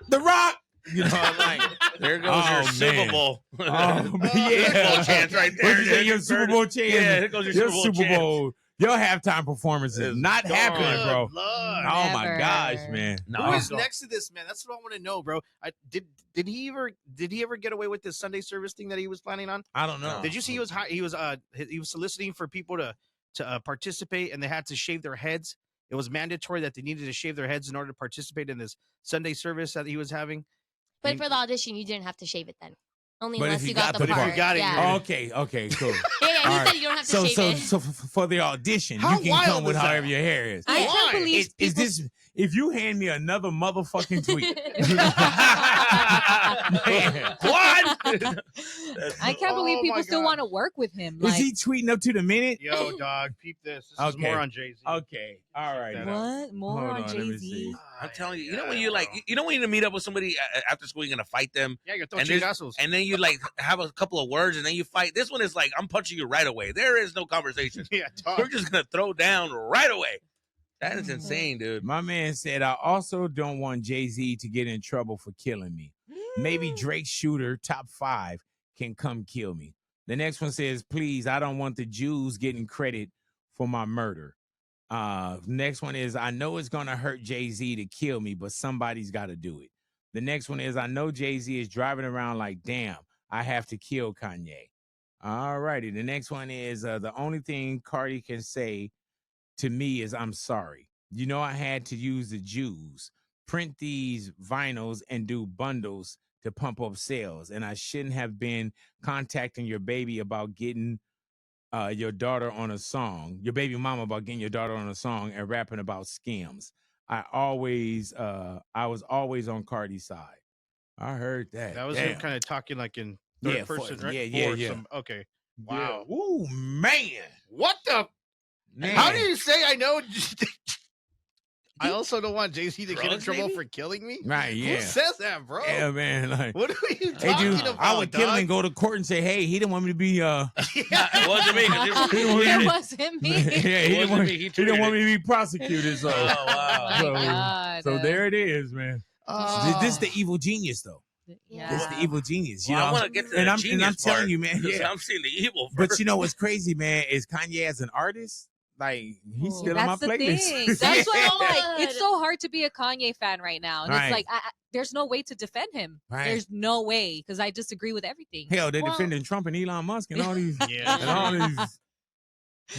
The Rock. You know, I'm like, There goes Oh, your man. Super Bowl. oh, Super yeah. Bowl chance right What there. you say, your Super Bowl chance? Yeah, there goes your Super Bowl chance. Your halftime performance is It's not gone. happening, bro. Good Lord. Oh my Never. gosh, man. No, Who I'm is going- next to this man? That's what I want to know, bro. Did he ever get away with this Sunday service thing that he was planning on? I don't know. Did you see he was soliciting for people to participate, and they had to shave their heads. It was mandatory that they needed to shave their heads in order to participate in this Sunday service that he was having. But for the audition, you didn't have to shave it then. Only But unless if you you got got the the part. part. got it, yeah. Okay, cool. Yeah, he All said right. you don't have to So, shave so, it. so for the audition, How you can wild come with is that? however your hair is. I Why? can't believe Is people- this? If you hand me another motherfucking tweet, Man. What? I can't believe Oh, people my still God. want to work with him. Is Like, he tweeting up to the minute? Yo, dog, peep this. This is Okay. more on Jay-Z. Okay. All Check right. that now. out. what? More Hold on on, let me see. Jay-Z? I'm telling you, Yeah, when you like, bro. you know when you meet up with somebody after school, you're gonna fight them, Yeah, you're and throwing there's- chingazos. and then you like have a couple of words, and then you fight. This one is like, I'm punching you right away. There is no conversation. Yeah, We're dog. just gonna throw down right away. That is Mm. insane, dude. My man said, I also don't want Jay-Z to get in trouble for killing me. Maybe Drake Shooter, top 5, can come kill me. The next one says, please, I don't want the Jews getting credit for my murder. Next one is, I know it's going to hurt Jay-Z to kill me, but somebody's got to do it. The next one is, I know Jay-Z is driving around like, damn, I have to kill Kanye. All righty. The next one is, the only thing Carti can say to me is, I'm sorry. You know, I had to use the Jews, print these vinyls and do bundles to pump up sales. And I shouldn't have been contacting your baby about getting your daughter on a song, your baby mama about getting your daughter on a song and rapping about scams. I was always on Cardi's side. I heard that. That was Damn. him kind of talking like in third Yeah, person, for- right? yeah, For yeah. some- okay. Yeah. Wow. Ooh, man. What the? Man. How do you say I know? I also don't want Jay-Z to get in Drugs, trouble maybe? for killing me. Right, Who yeah. says that, bro? Yeah, man. Like, What are you hey, talking dude, about? I would kill him dog? and go to court and say, hey, he didn't want me to be It wasn't me. 'cause It wasn't me. yeah, he didn't wasn't want, me, he he didn't tweeted want it. me to be prosecuted. So, Oh, wow. My so, God. so there it is, man. This is the evil genius, though. Yeah. This is the evil genius. You Well, I know, want to get to and the I'm genius telling part, you, man. 'cause Yeah. I'm seeing the evil. But first. you know what's crazy, man, is Kanye as an artist, like he's still on my That's the playlist. thing. That's why I'm like, Good. it's so hard to be a Kanye fan right now. And Right. it's like, there's no way to defend him. Right. There's no way because I disagree with everything. Hell, they're Well- defending Trump and Elon Musk and all these Yeah. and all these,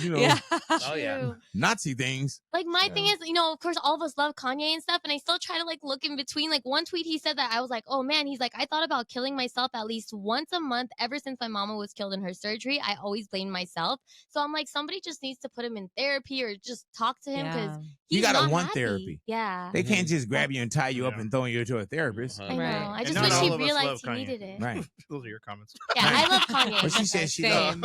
you know, Yeah. Oh, yeah. True. Nazi things. Like my thing is, of course, all of us love Kanye and stuff, and I still try to like look in between. Like one tweet, he said that I was like, "Oh man," he's like, "I thought about killing myself at least once a month ever since my mama was killed in her surgery. I always blamed myself." So I'm like, somebody just needs to put him in therapy or just talk to him because Yeah. he's gotta not want happy. therapy. Yeah, They can't just grab you and tie you up Yeah. and throw you to a therapist. I know. Right. I And just not wish all he of us love realized he Kanye. needed it. Right. Those are your comments. Yeah, I love Kanye. But she said she Same.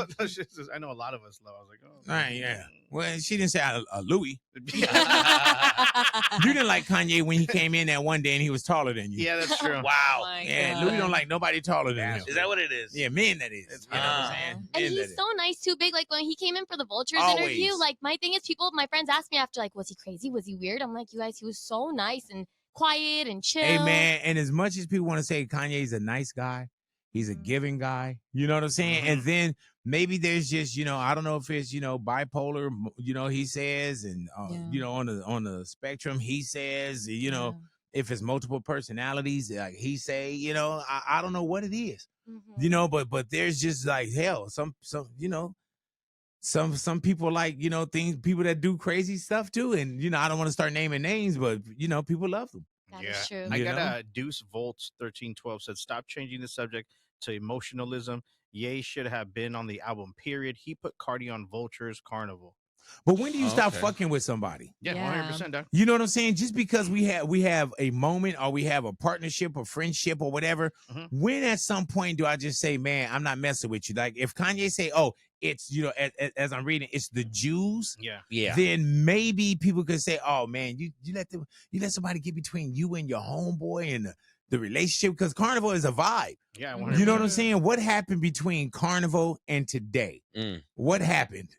I know a lot of us love. I was like, oh, Right, yeah. Well, she didn't say a Louis. yeah, You didn't like Kanye when he came in that one day and he was taller than you. that's true. Oh Wow. my Yeah, God. Louis don't like nobody taller than him. Is that what it is? Yeah, men that is. It's You know what I'm fine. saying? And Men that he's is. so nice too, big. Like when he came in for the Vultures Always. interview, like my thing is, my friends asked me after, like, was he crazy? Was he weird? I'm like, you guys, he was so nice and quiet and chill. Hey, man, and as much as people want to say Kanye's a nice guy, he's a giving guy. You know what I'm saying? And then maybe there's just, I don't know if it's, bipolar, he says, and, Yeah. on the spectrum, he says, Yeah. if it's multiple personalities, like he say, I don't know what it is, Mhm. but there's just like, hell, some people like, people that do crazy stuff too. And, I don't want to start naming names, but, people love them. That is true. I You got know? Deuce Volts 1312 said, stop changing the subject to emotionalism. Ye should have been on the album, period. He put Cardi on Vultures Carnival. But when do you stop Okay. fucking with somebody? Yeah, Yeah. 100%, Doc. You know what I'm saying? Just because we have a moment or we have a partnership or friendship or whatever, Mhm. when at some point do I just say, man, I'm not messing with you? Like if Kanye say, oh, it's, as I'm reading, it's the Jews, Yeah. Yeah. then maybe people could say, oh man, you let somebody get between you and your homeboy and the relationship, because Carnival is a vibe. Yeah, You 100%. You know what I'm saying? What happened between Carnival and today? Mm. What happened?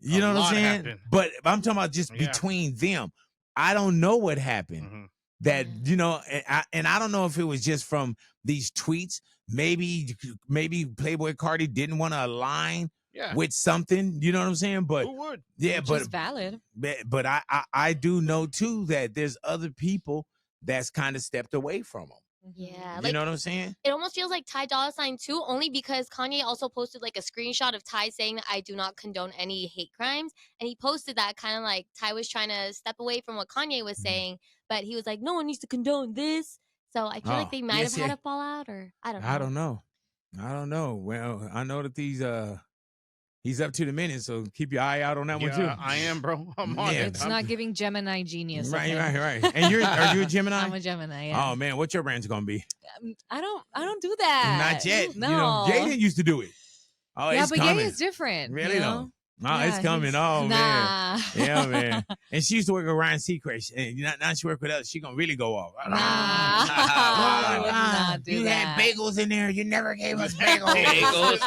You A know what I'm lot saying? happened. But I'm talking about just Yeah. between them. I don't know what happened. Mhm. That Yeah. and I don't know if it was just from these tweets. Maybe Playboi Carti didn't want to align Yeah. with something. You know what I'm saying? But Who would? yeah, Which is valid. but I do know too that there's other people that's kind of stepped away from them. Yeah, You like know what I'm saying? it almost feels like Ty Dolla $ign too, only because Kanye also posted like a screenshot of Ty saying that I do not condone any hate crimes, and he posted that kind of like Ty was trying to step away from what Kanye was Mhm. saying, but he was like, no one needs to condone this. So I feel Oh, like they might yes, have had yeah. a fallout, or I don't know. I don't know. Well, I know that these He's up to the minute, so keep your eye out on that one too. Yeah, I am, bro. I'm on Yeah. it. It's not giving Gemini genius. of Right, him. right, right. And are you a Gemini? I'm a Gemini. Yeah. Oh man, what's your branch gonna be? I don't do that. Not yet. No. You know, Jaden used to do it. Oh, yeah, it's but coming. Ye is different. Really you though? know? No, it's Yeah, coming. he's- Oh man. nah. Yeah, man. And she used to work with Ryan Seacrest. And now she work with us. She gonna really go off. Nah. I would not do you that. had bagels in there. You never gave us bagels. Bagels.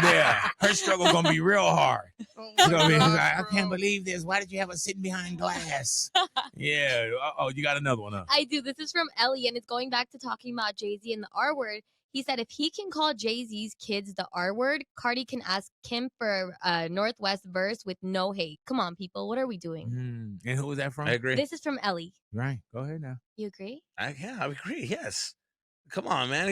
Yeah. Her struggle gonna be real hard. Oh She's my gonna be God, like, I bro. can't believe this. Why did you have us sitting behind glass? Yeah. Oh, you got another one, huh? I do. This is from Ellie, and it's going back to talking about Jay-Z and the R word. He said if he can call Jay-Z's kids the R word, Carti can ask Kim for a Northwest verse with no hate. Come on, people. What are we doing? And who was that from? I agree. This is from Ellie. Right. Go ahead now. You agree? I agree. Yes. Come on, man.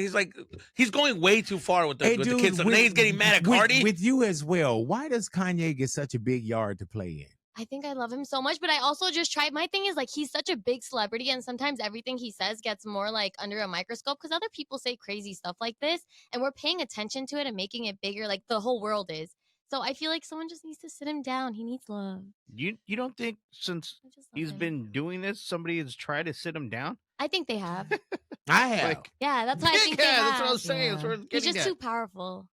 He's going way too far with the, Hey, with dude, the kids. So now he's getting mad at Cardi. With you as well. Why does Kanye get such a big yard to play in? I think I love him so much, but I also just tried. My thing is like he's such a big celebrity, and sometimes everything he says gets more like under a microscope because other people say crazy stuff like this, and we're paying attention to it and making it bigger, like the whole world is. So I feel like someone just needs to sit him down. He needs love. You don't think since I just love he's him. been doing this, somebody has tried to sit him down? I think they have. I have. Like, Yeah, that's what I think they yeah, have. that's what I was saying. That's Yeah. what I was He's getting just at. too powerful.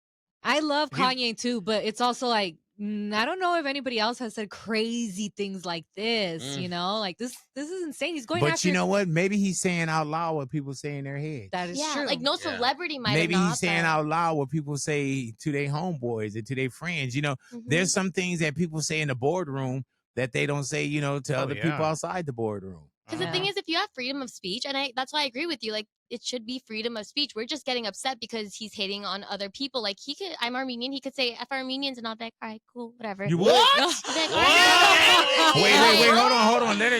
I love He's- Kanye too, but it's also like I don't know if anybody else has said crazy things like this. You know, like this is insane. He's going But after. you know what? Maybe he's saying out loud what people say in their head. That is Yeah, true. like no Yeah. celebrity might Maybe have not. he's saying but- out loud what people say to their homeboys and to their friends. You know, Mhm. there's some things that people say in the boardroom that they don't say, you know, to Oh, other yeah. people outside the boardroom. Because the thing is, if you have freedom of speech, and that's why I agree with you, like it should be freedom of speech. We're just getting upset because he's hating on other people. Like I'm Armenian, he could say F Armenians, and I'll be like, all right, cool, whatever. You what? I'll be like, all right. Wait, hold on. Let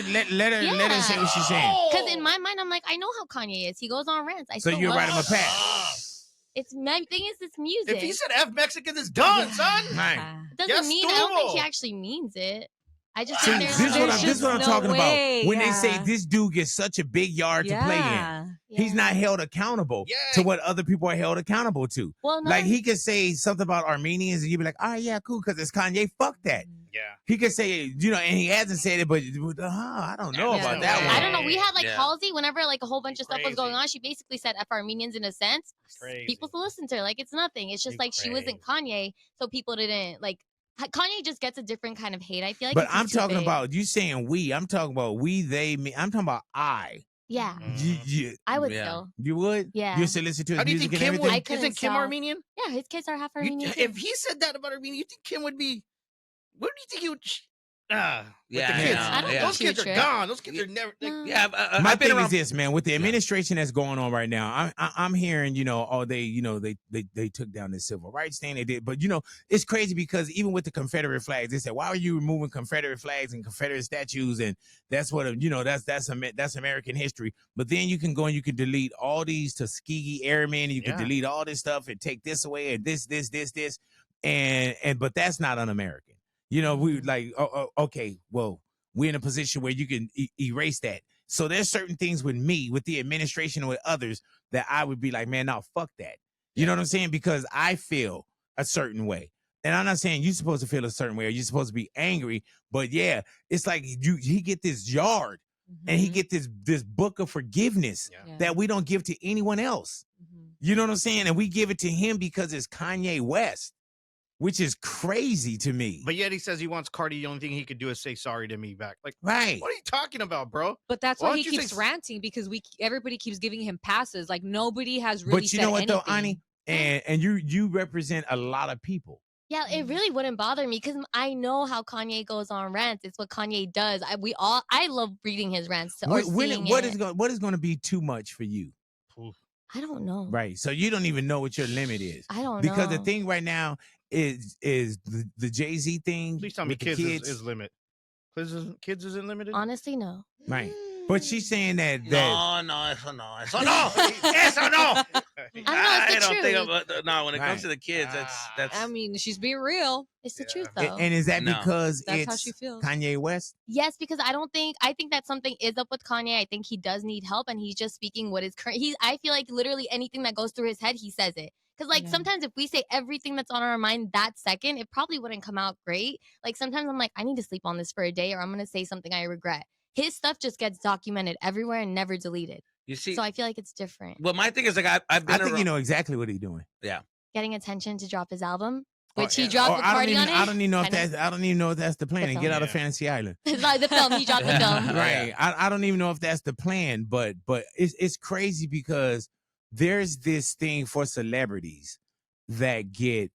her say what she's saying. Because in my mind, I'm like, I know how Kanye is. He goes on rants. I So still you love write him a it. pass. It's my thing is it's music. If he said F Mexican, it's done, son. Right. It doesn't Yes, mean I don't think he estuvo. actually means it. I just See, think this there's is what I'm no talking way, about. When they say yeah. this dude gets such a big yard to play in, Yeah. he's not held accountable Yeah. to what other people are held accountable to. Well, no, Like he could say something about Armenians and you'd be like, oh yeah, cool, because it's Kanye. Fuck that. Yeah. He could say, you know, and he hasn't said it, but I don't know Yeah. about that Yeah. one. I don't know. We had like Yeah. Halsey, whenever like a whole bunch of stuff was going Crazy. on, she basically said F Armenians in a sense. Crazy. People still listen to her. Like it's nothing. It's just You like she wasn't Kanye, so people didn't like. Kanye just gets a different kind of hate. I feel like. But it's I'm just too talking big. about you saying we. I'm talking about we, they, me. I'm talking about I. Yeah, You, I would Yeah. still. you would? Yeah. You still listen to his How do you music think and Kim everything? I would? couldn't Isn't Kim stop. Armenian? Yeah, his kids are half Armenian. too. If he said that about Armenia, you think Kim would be? What do you think he would? Yeah, the I kids. know, I don't yeah. think Those she would kids are trip. gone. Those kids are never. Like, No. Yeah, My I've been thing around. is this, man. With the administration that's going on right now, I'm hearing, you know, oh, they took down the civil rights thing. They did, but you know, it's crazy because even with the Confederate flags, they said, why are you removing Confederate flags and Confederate statues? And that's what you know, that's American history. But then you can go and you can delete all these Tuskegee Airmen, and you can Yeah. delete all this stuff and take this away and this, and but that's not un-American. You know, we like, okay, well, we're in a position where you can erase that. So there's certain things with me, with the administration, and with others that I would be like, man, no, fuck that. You know what I'm saying? Because I feel a certain way. And I'm not saying you're supposed to feel a certain way or you're supposed to be angry, but yeah, it's like he get this yard and he get this book of forgiveness Yeah. that we don't give to anyone else. You know what I'm saying? And we give it to him because it's Kanye West, which is crazy to me. But yet he says he wants Cardi. The only thing he could do is say sorry to me back. Like, Right. what are you talking about, bro? But that's Why why he don't you keeps say- ranting because everybody keeps giving him passes. Like nobody has really But you said know what though, anything. Ani? And you represent a lot of people. Yeah, it really wouldn't bother me because I know how Kanye goes on rants. It's what Kanye does. I love reading his rants or seeing What it. what is going to be too much for you? I don't know. Right. So you don't even know what your limit is. I don't Because know. the thing right now is the Jay-Z thing. Please tell me with the kids is limit. Kids isn't limited. Honestly, no. Right. But she's saying that No, eso no. Eso no. Eso no. I know, it's the don't think truth. about no. When it Right. comes to the kids, that's. I mean, she's being real. It's the Yeah. truth, though. and is that No. because That's how it's she feels. Kanye West? Yes, because I think that something is up with Kanye. I think he does need help, and he's just speaking what is current. I feel like literally anything that goes through his head, he says it. Because like Yeah. sometimes if we say everything that's on our mind that second, it probably wouldn't come out great. Like sometimes I'm like, I need to sleep on this for a day, or I'm gonna say something I regret. His stuff just gets documented everywhere and never deleted. You see, So I feel like it's different. well, my thing is like I've been I think around. you know exactly what he's doing. Getting attention to drop his album, Or- which he or dropped with I don't Cardi even, on it. I don't even know if Kinda. that's. I don't even know if that's the plan. The And get film. out of Yeah. Fantasy Island. It's like the film. He dropped the film. Right. I don't even know if that's the plan, but it's crazy because there's this thing for celebrities that get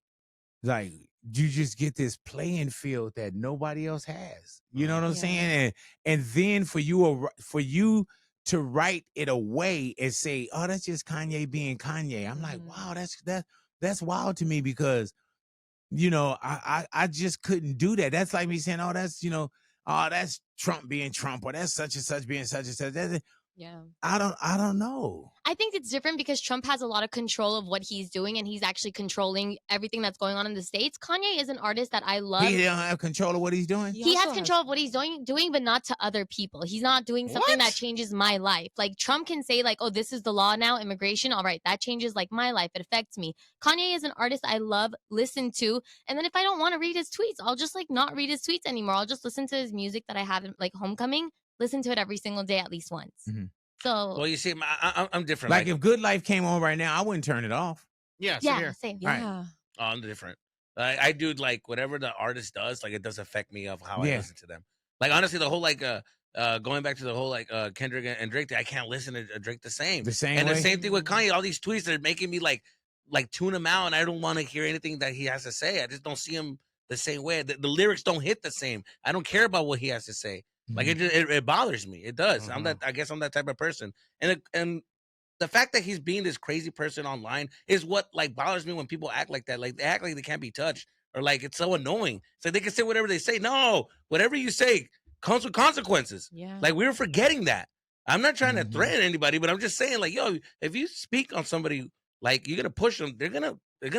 like you just get this playing field that nobody else has. You know what I'm Yeah. saying? And then for you to write it away and say, "Oh, that's just Kanye being Kanye." I'm like, Mhm. wow, that's wild to me because I just couldn't do that. That's like me saying, "Oh, that's Trump being Trump, or that's such and such being such and such." Yeah. I don't know. I think it's different because Trump has a lot of control of what he's doing, and he's actually controlling everything that's going on in the States. Kanye is an artist that I love. He don't have control of what he's doing. He has also control of what he's doing, but not to other people. He's not doing something that What? changes my life. Like Trump can say, like, "Oh, this is the law now, immigration. All right, that changes like my life. It affects me." Kanye is an artist I love, listen to, and then if I don't want to read his tweets, I'll just like not read his tweets anymore. I'll just listen to his music that I have in like Homecoming. Listen to it every single day at least once. Mhm. So Well, you see, I'm different. Like if Good Life came on right now, I wouldn't turn it off. Yeah, same yeah, here. same. Right. Yeah. I'm different. I do like whatever the artist does, like it does affect me of how I Yeah. listen to them. Like honestly, the whole like going back to the whole like Kendrick and Drake thing, I can't listen to Drake the same. The same And way. the same thing with Kanye. All these tweets are making me like tune him out, and I don't want to hear anything that he has to say. I just don't see him the same way. The lyrics don't hit the same. I don't care about what he has to say. Like it bothers me. It does. I guess I'm that type of person. And the fact that he's being this crazy person online is what like bothers me when people act like that. Like they act like they can't be touched, or like it's so annoying. So they can say whatever they say. No, whatever you say comes with consequences. Yeah. Like we were forgetting that. I'm not trying to Mhm. threaten anybody, but I'm just saying, like, yo, if you speak on somebody, like you're gonna push them, they're gonna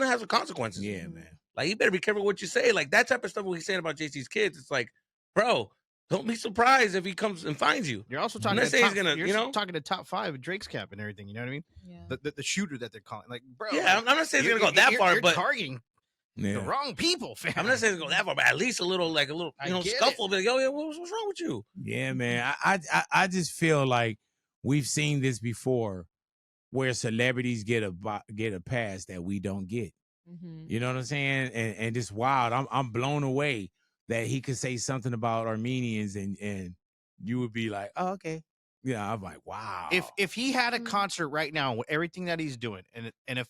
have some consequences. Yeah, man. Like you better be careful what you say. Like that type of stuff. What he's saying about JC's kids, it's like, bro, don't be surprised if he comes and finds you. You're also I'm talking not to saying he's top, gonna, you're you know? talking to top 5 with Drake's cap and everything. You know what I mean? Yeah. The shooter that they're calling, like, bro. Yeah, I'm not saying it's you're- gonna go that far, you're but targeting the Yeah. wrong people, fam. I'm not saying it's gonna go that far, but at least a little, I you get know, it. scuffle. Be like, yo, what's wrong with you? Yeah, man. I just feel like we've seen this before, where celebrities get a pass that we don't get. Mhm. You know what I'm saying? And it's wild. I'm blown away that he could say something about Armenians and you would be like, oh, okay. Yeah, I'm like, wow. If he had a Mm. concert right now with everything that he's doing, and if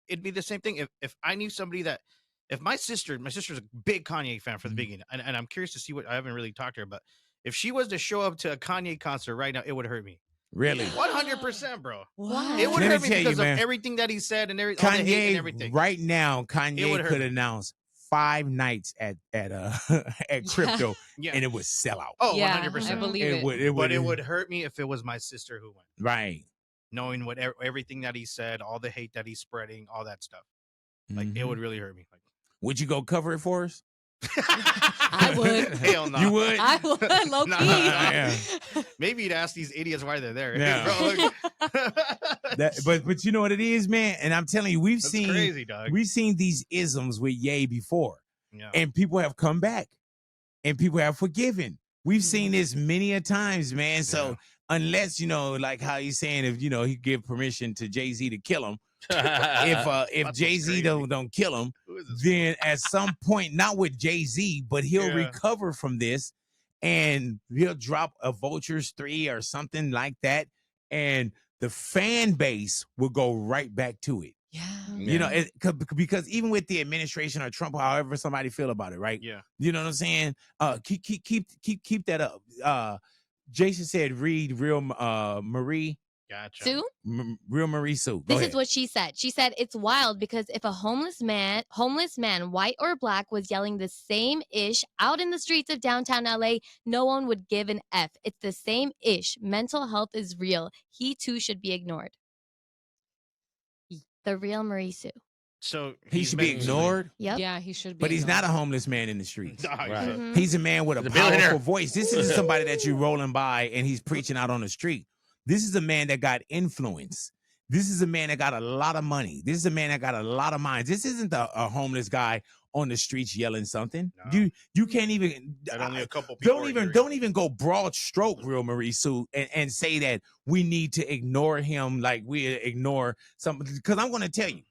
it'd be the same thing. If I knew somebody that, if my sister's a big Kanye fan for the Mhm. beginning, and I'm curious to see what, I haven't really talked to her, but if she was to show up to a Kanye concert right now, it would hurt me. Really? 100%, bro. Wow. It would Let me hurt me tell you, because man. of everything that he said and all the hate and Kanye everything. right now, It Kanye would hurt could me. announce 5 nights at at crypto Yeah. and it would sell out. Oh, Yeah, 100%. I believe it. But it would hurt me if it was my sister who went, right. knowing what everything that he said, all the hate that he's spreading, all that stuff. Like it Mhm. would really hurt me. Like, Would you go cover it for us? I would. Hell no. You would? I would. Low key. Nah. Yeah. Maybe you'd ask these idiots why they're there. Yeah. Bro, That, but you know what it is, man? And I'm telling you, that's crazy, dog. we've seen these isms with Ye before. Yeah. And people have come back and people have forgiven. We've seen this many a times, man. So unless, like how he's saying, if, he give permission to Jay-Z to kill him, if That's Jay-Z crazy. don't kill him, Who is this? then at some point, not with Jay-Z, but he'll Yeah. recover from this and he'll drop a Vultures 3 or something like that. And the fan base will go right back to it. Yeah. Because even with the administration or Trump, however somebody feel about it, right? Yeah. You know what I'm saying? Keep that up. Jason said, read Real Marie. Gotcha. Sue? Real Marie Sue. Go This ahead. is what she said. She said it's wild because if a homeless man, white or black, was yelling the same ish out in the streets of downtown LA, no one would give an F. It's the same ish. Mental health is real. He too should be ignored. The real Marie Sue. So He he's should be mentally- ignored, Yep. Yeah, he should be. but he's not a ignored. homeless man in the streets. Dog, Right. so- Mhm. He's a man with a He's a powerful billionaire. voice. This isn't somebody that you're rolling by and he's preaching out on the street. This is a man that got influence. This is a man that got a lot of money. This is a man that got a lot of minds. This isn't a homeless guy on the streets yelling something. No. You can't even That only a couple people don't even go broad stroke, real Marie Sue, and say that we need to ignore him like we ignore something. Because I'm gonna tell you,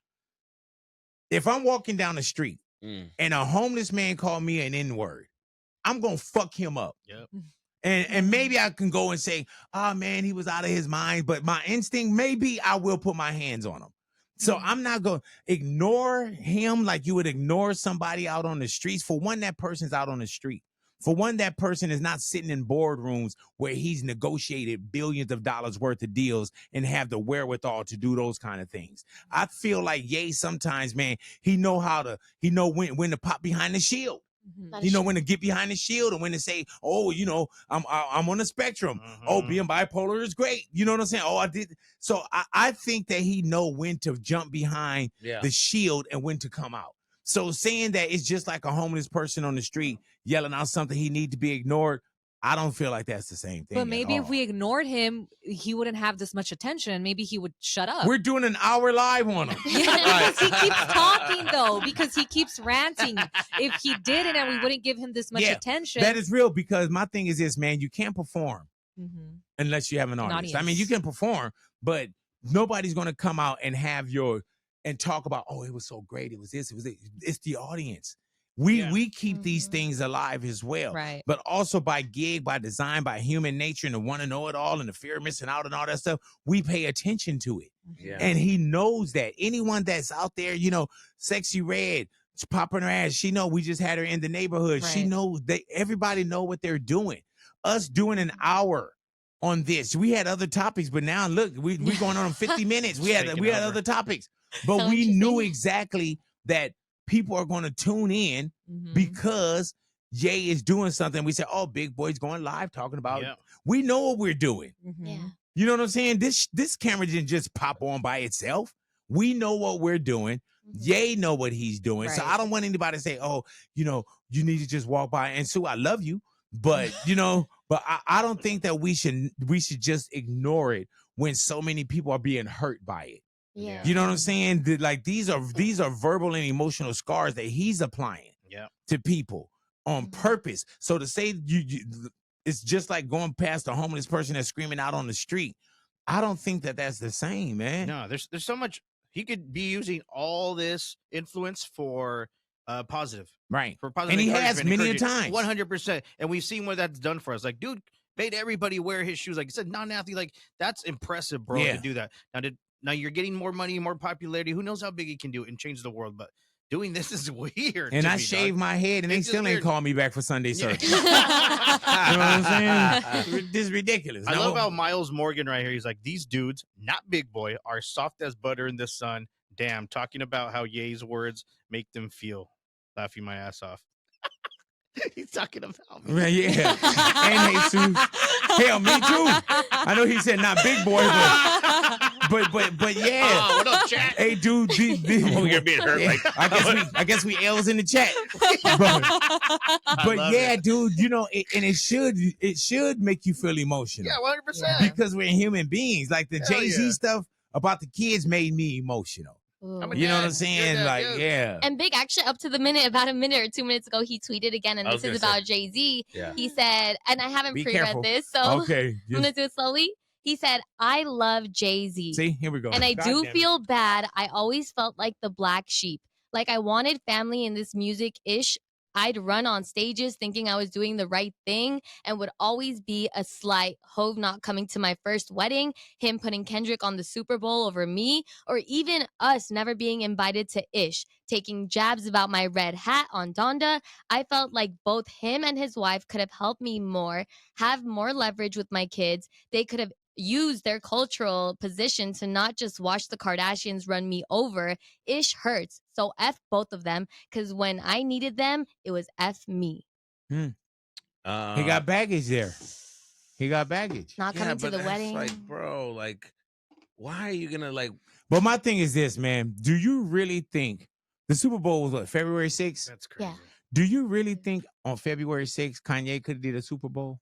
if I'm walking down the street and a homeless man called me an N-word, I'm gonna fuck him up. Yep. And maybe I can go and say, oh man, he was out of his mind. But my instinct, maybe I will put my hands on him. So I'm not going to ignore him like you would ignore somebody out on the streets. For one, that person's out on the street. For one, that person is not sitting in boardrooms where he's negotiated billions of dollars worth of deals and have the wherewithal to do those kind of things. I feel like Ye sometimes, man, he know when to pop behind the shield. He know when to get behind the shield and when to say, oh, I'm on the spectrum. Oh, being bipolar is great. You know what I'm saying? Oh, I did. So I think that he know when to jump behind the shield and when to come out. So saying that it's just like a homeless person on the street yelling out something he need to be ignored, I don't feel like that's the same thing. But maybe if we ignored him, he wouldn't have this much attention. Maybe he would shut up. We're doing an hour live on him. Yeah, because he keeps talking though, because he keeps ranting. If he didn't and we wouldn't give him this much attention. That is real, because my thing is this, man, you can't perform unless you have an audience. I mean, you can perform, but nobody's going to come out and and talk about, oh, it was so great. It was this, it was it. It's the audience. We keep these things alive as well. Right. But also by gig, by design, by human nature, and the want to know it all and the fear of missing out and all that stuff, we pay attention to it. Yeah. And he knows that. Anyone that's out there, Sexy Red, popping her ass, she know we just had her in the neighborhood. Right. She knows that everybody know what they're doing. Us doing an hour on this. We had other topics, but now look, we going on 50 minutes. We had other topics. But So we knew interesting. exactly that people are going to tune in because Ye is doing something. We say, oh, Big Boy's going live talking about it. We know what we're doing. Yeah. You know what I'm saying? This camera didn't just pop on by itself. We know what we're doing. Ye know what he's doing. So Right. I don't want anybody to say, oh, you need to just walk by. And Sue, I love you. But, but I don't think that we should just ignore it when so many people are being hurt by it. Yeah. You know what I'm saying? Like these are verbal and emotional scars that he's applying to people on purpose. So to say it's just like going past a homeless person that's screaming out on the street. I don't think that that's the same, man. No, there's so much. He could be using all this influence for positive. Right. For positive. And he has encouragement, many a times. 100%. And we've seen what that's done for us. Like, dude made everybody wear his shoes. Like I said, non-athlete. Like, that's impressive, bro, to do that. Now you're getting more money, more popularity. Who knows how big he can do it and change the world? But doing this is weird. And I shaved my head, and they still ain't called me back for Sunday service. You know what I'm saying? This is ridiculous. I love how Miles Morgan right here. He's like, these dudes, not Big Boy, are soft as butter in the sun. Damn, talking about how Ye's words make them feel. Laughing my ass off. He's talking about me. Yeah. And Jesus. Hell, me too. I know he said not Big Boy, but yeah. Oh, what up, chat? Hey, dude. You're being hurt. Yeah, I guess we L's in the chat. But yeah, it. dude, and it should make you feel emotional. Yeah, 100%. Because we're human beings. Like the Hell Jay-Z yeah. stuff about the kids made me emotional. I'm a You know what dad. I'm saying? You're a Like, dad, dude. yeah. And Big, actually, up to the minute, about a minute or 2 minutes ago, he tweeted again, and I this was is gonna say. about Jay-Z. Yeah. He said, and I haven't Be pre-read careful. this, so Okay. I'm going to do it slowly. He said, I love Jay-Z. See, here we go. And I God do damn it. feel bad. I always felt like the black sheep. Like I wanted family in this music-ish. I'd run on stages thinking I was doing the right thing and would always be a slight. Hove not coming to my first wedding, him putting Kendrick on the Super Bowl over me, or even us never being invited to Ish, taking jabs about my red hat on Donda. I felt like both him and his wife could have helped me more, have more leverage with my kids. They could have use their cultural position to not just watch the Kardashians run me over. Ish hurts. So F both of them, because when I needed them, it was F me. He got baggage there. He got baggage. Not coming to but the that's wedding. Like, bro, like, why are you gonna like? But my thing is this, man. Do you really think the Super Bowl was what, February 6th? That's crazy. Yeah. Do you really think on February 6th, Kanye could have did a Super Bowl?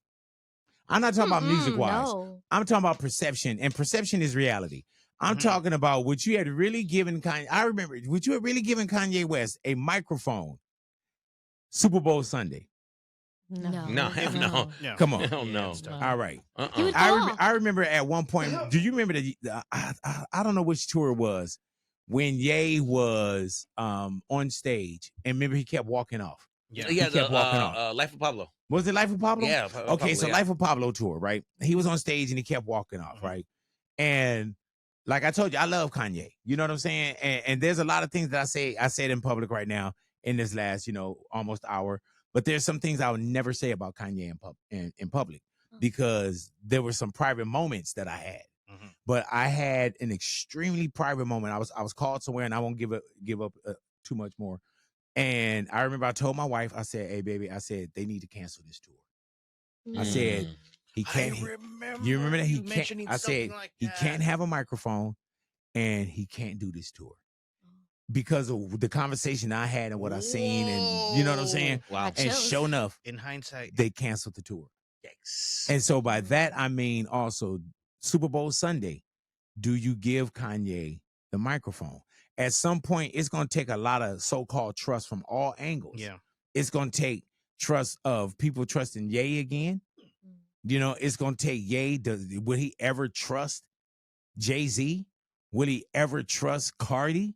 I'm not talking about music-wise. No. I'm talking about perception, and perception is reality. I'm talking about what you had really given Kanye. I remember what you had really given Kanye West a microphone. Super Bowl Sunday. No. No, hell no. Yeah. Come on. Hell no. it's tough. All right. He would I remember at one point. Do you remember I don't know which tour it was when Ye was on stage and remember he kept walking off. Yeah. He kept walking off. Life of Pablo. Was it Life of Pablo? Yeah. Okay, Pablo, so yeah. Life of Pablo tour, right? He was on stage and he kept walking off, right? And like I told you, I love Kanye. You know what I'm saying? And there's a lot of things that I said in public right now in this last, almost hour. But there's some things I would never say about Kanye in public because there were some private moments that I had. But I had an extremely private moment. I was called somewhere, and I won't give up too much more. And I remember I told my wife, I said, "Hey, baby," I said they need to cancel this tour. I said he can't. You remember that he can't. I said he can't have a microphone, and he can't do this tour. Because of the conversation I had and what I seen, and you know what I'm saying? Wow. And sure enough, In hindsight, they canceled the tour. Yikes. And so by that, I mean also Super Bowl Sunday, do you give Kanye the microphone? At some point, it's going to take a lot of so-called trust from all angles. yeah. It's going to take trust of people trusting Ye again. It's going to take Ye. Will he ever trust Jay-Z? Will he ever trust Carti?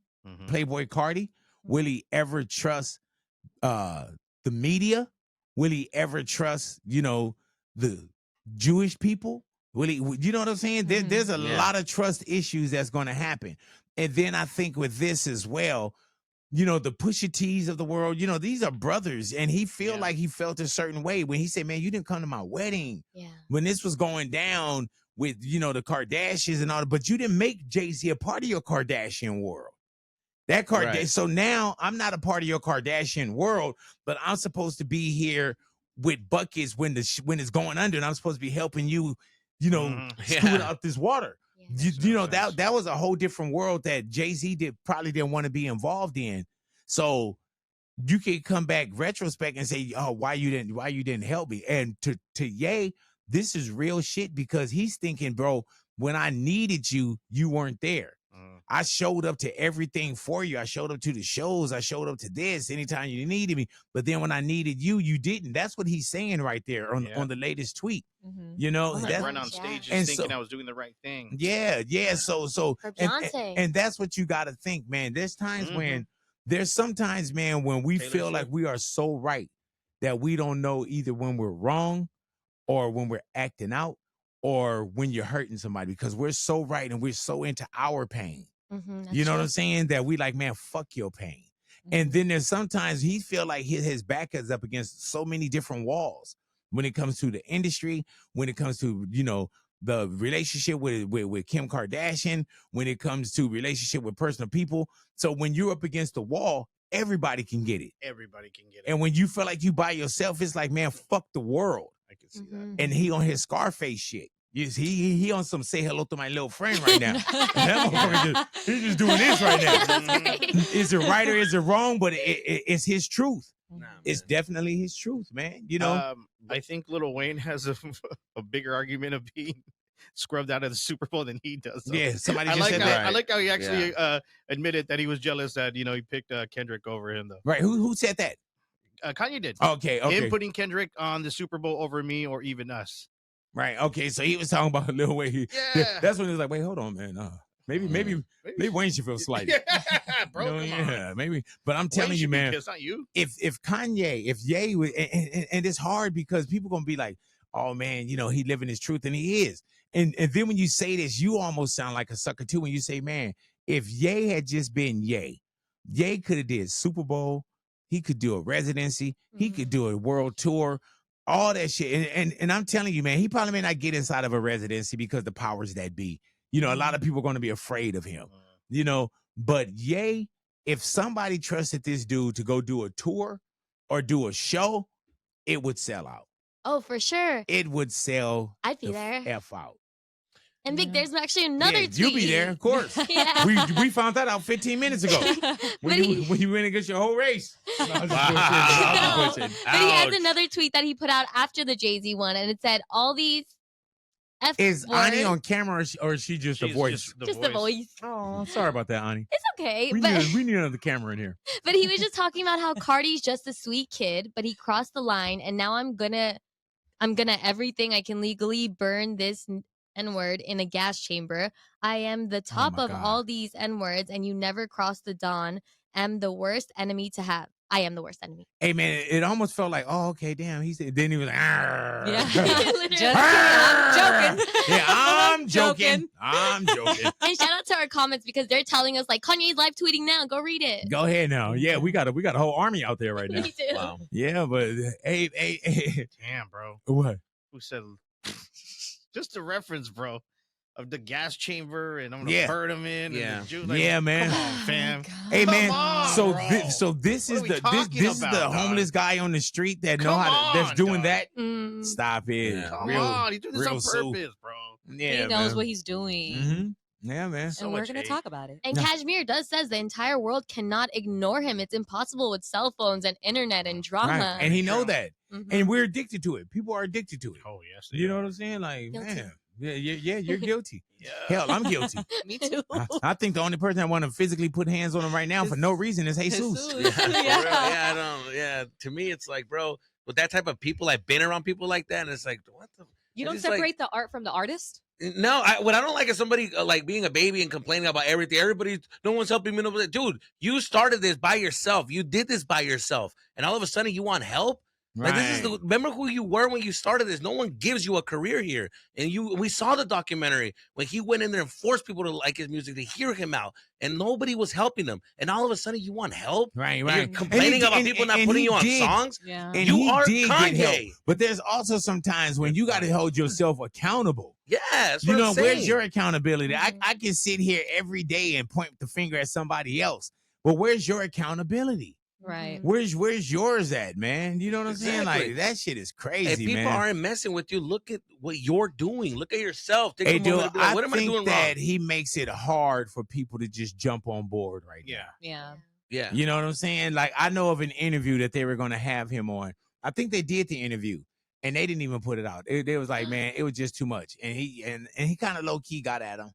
Playboi Carti? Will he ever trust the media? Will he ever trust, the Jewish people? Will he, you know what I'm saying? There's a lot of trust issues that's going to happen. And then I think with this as well, the Pusha T's of the world, these are brothers. And he like he felt a certain way when he said, man, you didn't come to my wedding. Yeah. When this was going down with, the Kardashians and all that, but you didn't make Jay-Z a part of your Kardashian world. So now I'm not a part of your Kardashian world, but I'm supposed to be here with buckets when it's going under, and I'm supposed to be helping you, scoot out this water. Yeah. That was a whole different world that Jay-Z probably didn't want to be involved in. So you can come back retrospect and say, oh, why you didn't help me? And to Ye, this is real shit because he's thinking, bro, when I needed you, you weren't there. I showed up to everything for you. I showed up to the shows. I showed up to this anytime you needed me. But then when I needed you, you didn't. That's what he's saying right there on the latest tweet. Mm-hmm. I run on stage just thinking I was doing the right thing. Yeah. So For Beyonce. and that's what you got to think, man. There's sometimes, man, when we Taylor feel Swift. like we are so right that we don't know either when we're wrong or when we're acting out or when you're hurting somebody because we're so right and we're so into our pain. You know what I'm saying? That we like, man, fuck your pain. And then there's sometimes he feel like his back is up against so many different walls when it comes to the industry, when it comes to, the relationship with Kim Kardashian, when it comes to relationship with personal people. So when you're up against the wall, everybody can get it. Everybody can get it. And when you feel like you by yourself, it's like, man, fuck the world. I can see that. And he on his Scarface shit. Yes, he on some say hello to my little friend right now. That motherfucker he's just doing this right now. Is it right or is it wrong? But it's his truth. Nah, It's definitely his truth, man. I think Lil Wayne has a bigger argument of being scrubbed out of the Super Bowl than he does. So. Yeah, somebody I just like said how, that. I like how he actually admitted that he was jealous that he picked Kendrick over him though. Right? Who said that? Kanye did. Okay. Him putting Kendrick on the Super Bowl over me or even us. Right. Okay. So he was talking about Lil Wayne. Yeah. That's when he was like, wait, hold on, man. Maybe Wayne should feel slighted. Yeah, bro. Come on. Yeah, maybe. But I'm telling Wayne you, should be man. pissed, not you. If Ye was, and it's hard because people gonna be like, oh man, he living his truth, and he is. And then when you say this, you almost sound like a sucker too. When you say, man, if Ye had just been Ye could have did Super Bowl, he could do a residency, he could do a world tour, all that shit. And I'm telling you, man, he probably may not get inside of a residency because the powers that be. A lot of people are gonna be afraid of him. But Ye, if somebody trusted this dude to go do a tour or do a show, it would sell out. Oh, for sure. It would sell I'd be the there. F out. And Vic, there's actually another tweet. You'll be there, of course. Yeah. We found that out 15 minutes ago. When you went against your whole race. No, I was just No. bullshitting. But he has another tweet that he put out after the Jay-Z one, and it said, all these F Is word. Ani on camera or is she just a She's voice? Just the voice. Oh, sorry about that, Ani. It's okay. We But need another camera in here. but he was just talking about how Carti's just a sweet kid, but he crossed the line, and now I'm gonna everything I can legally burn this N-word in a gas chamber. I am the top my of God. all these N-words, and you never cross the dawn. I'm the worst enemy to have. I am the worst enemy. Hey man, it almost felt like, oh, okay, damn. He said, then he was like, Yeah. Literally. Just I'm joking. yeah, I'm joking. I'm joking. And shout out to our comments because they're telling us like Kanye's live tweeting now. Go read it. Go ahead now. Yeah, we got a whole army out there right now. Me too. Wow. Yeah, but hey, Damn, bro. what? Who said? Just a reference, bro, of the gas chamber, and I'm gonna Yeah. burn them in. Yeah. And the juice, Yeah, man. Come on, fam. Hey Come man, on, so bro. this What is are we this talking is the about, dog? homeless guy on the street that know Come how to, that's on, doing dog. that. Mm. Stop it. Yeah. Come Real, on, he's doing this real on Sue. purpose, bro. Yeah, He knows man. what he's doing. Mhm. Yeah, man. So And we're much gonna hate. talk about it. And No. Kashmir does says the entire world cannot ignore him. It's impossible with cell phones and internet and drama. Right. And he know that. Mhm. And we're addicted to it. People are addicted to it. Oh yes, You know what I'm saying? Like, Guilty. man, yeah, you're guilty. Yeah. Hell, I'm guilty. Me too. I think the only person that want to physically put hands on him right now for no reason is Jesus. Jesus. Yeah, for real. Yeah. Yeah, I don't. Yeah, to me, it's like, bro, with that type of people, I've been around people like that, and it's like, what the? You It's don't just like- separate the art from the artist? No, what I don't like is somebody like being a baby and complaining about everything. No one's helping me. Nobody, dude, you started this by yourself. You did this by yourself, and all of a sudden you want help. Like this is Right. remember who you were when you started this. No one gives you a career here. And we saw the documentary when he went in there and forced people to like his music, to hear him out, and nobody was helping him. And all of a sudden you want help. Right, And right. you're complaining about people not putting you on songs. Yeah. And You he are did get help. Kanye. But there's also some times when you got to hold yourself accountable. Yeah, that's You what know, I'm where's saying. your accountability? Mhm. I can sit here every day and point the finger at somebody else, but where's your accountability? Right. Where's yours at, man? You know what I'm saying? Exactly. Like that shit is If crazy, people man. aren't messing with you, look at what you're doing. Look at yourself. Take Hey, a moment dude, to be like, I what am I think doing that wrong? he makes it hard for people to just jump on board right Yeah. Yeah. Yeah. now. You know what I'm saying? Like I know of an interview that they were going to have him on. I think they did the interview, and they didn't even put it out. They was like, man, it was just too much, and he kind of low key got at him.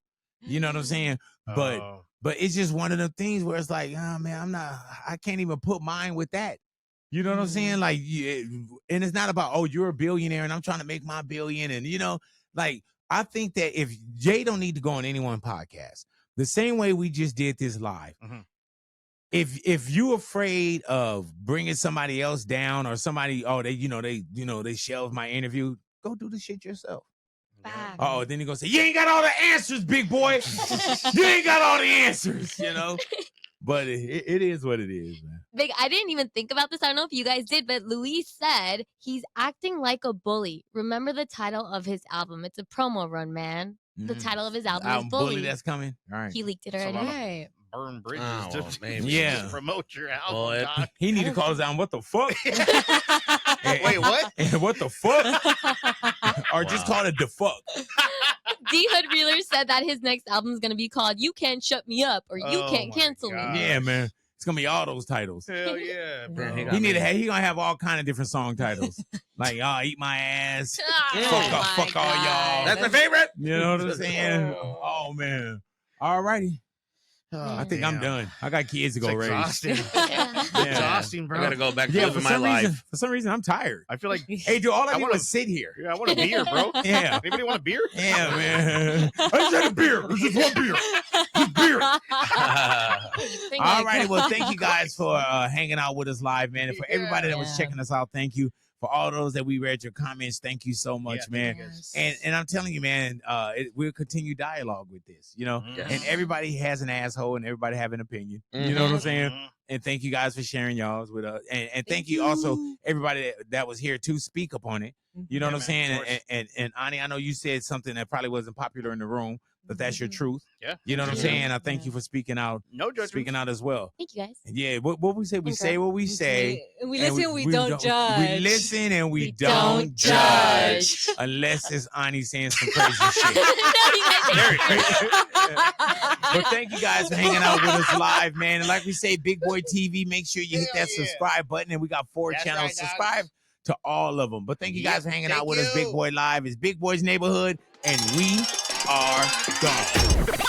You know what I'm saying? But Oh. But it's just one of the things where it's like, oh man, I can't even put mine with that. You know what I'm saying? Like, and it's not about, oh, you're a billionaire and I'm trying to make my billion. And, you know, like, I think that if Jay don't need to go on any one podcast, the same way we just did this live, Mhm. if you afraid of bringing somebody else down or somebody, oh, they shelved my interview, go do the shit yourself. Back. Oh, then he gonna say, you ain't got all the answers, big boy. You ain't got all the answers, you know? But it is what it is, man. Big, I didn't even think about this. I don't know if you guys did, but Luis said he's acting like a bully. Remember the title of his album? It's a promo run, man. The Mhm. title of his album Album is Bully. that's coming. All right. He leaked it It's a already. lot of Right. burn bridges Oh, to well, maybe. Yeah. promote your album. Well, dog. He need to call his album, what the fuck? Wait, what? What the fuck? Or just Wow. call it the fuck. D Hood Reeler said that his next album is going to be called You Can't Shut Me Up or You Oh Can't my Cancel Me. God. Yeah, man. It's gonna be all those titles. Hell yeah, bro. he He gonna have all kind of different song titles. Like, eat my ass. Oh Fuck all y'all. That's my favorite. You know what I'm saying? Oh man. All righty. Oh, I think I'm damn. done. I got kids to It's go raise. exhausting. Yeah. Exhausting, bro. I gotta go back to Yeah, living for my some life. reason, I'm tired. I feel like, Hey, dude, all I I need wanna- was sit here. yeah, I want a beer, bro. Yeah. Anybody want a beer? Yeah, man. I just had a beer. It's just one beer. Just beer. All righty. Well, thank you guys for hanging out with us live, man. And for everybody that was Yeah. checking us out, thank you. For all those that we read your comments, thank you so much, Yeah, man. thank you guys. And I'm telling you, man, we'll continue dialogue with this, you know. Mhm. Yes. And everybody has an asshole, and everybody have an opinion. You know what I'm saying? Mhm. And thank you guys for sharing y'all's with us. And thank you also everybody that was here to speak upon it. You know Yeah, what I'm man, of saying? course. And Ani, I know you said something that probably wasn't popular in the room, but that's your truth. Yeah. You know what I'm Yeah. saying? I thank you for speaking out, No judgment. speaking out as well. Thank you guys. Yeah, what we say, we Okay. say what we say. We and listen, we don't judge. We listen and we, We don't don't judge. judge. Unless it's Ani saying some crazy shit. Very But thank you guys for hanging out with us live, man. And like we say, Big Boy TV, make sure you hit Hell that yeah. subscribe button. And we got 4 That's channels. right, dog. Subscribe to all of them. But thank you guys for hanging out thank with us. Big you. Boy Live is Big Boy's Neighborhood. and we are gone.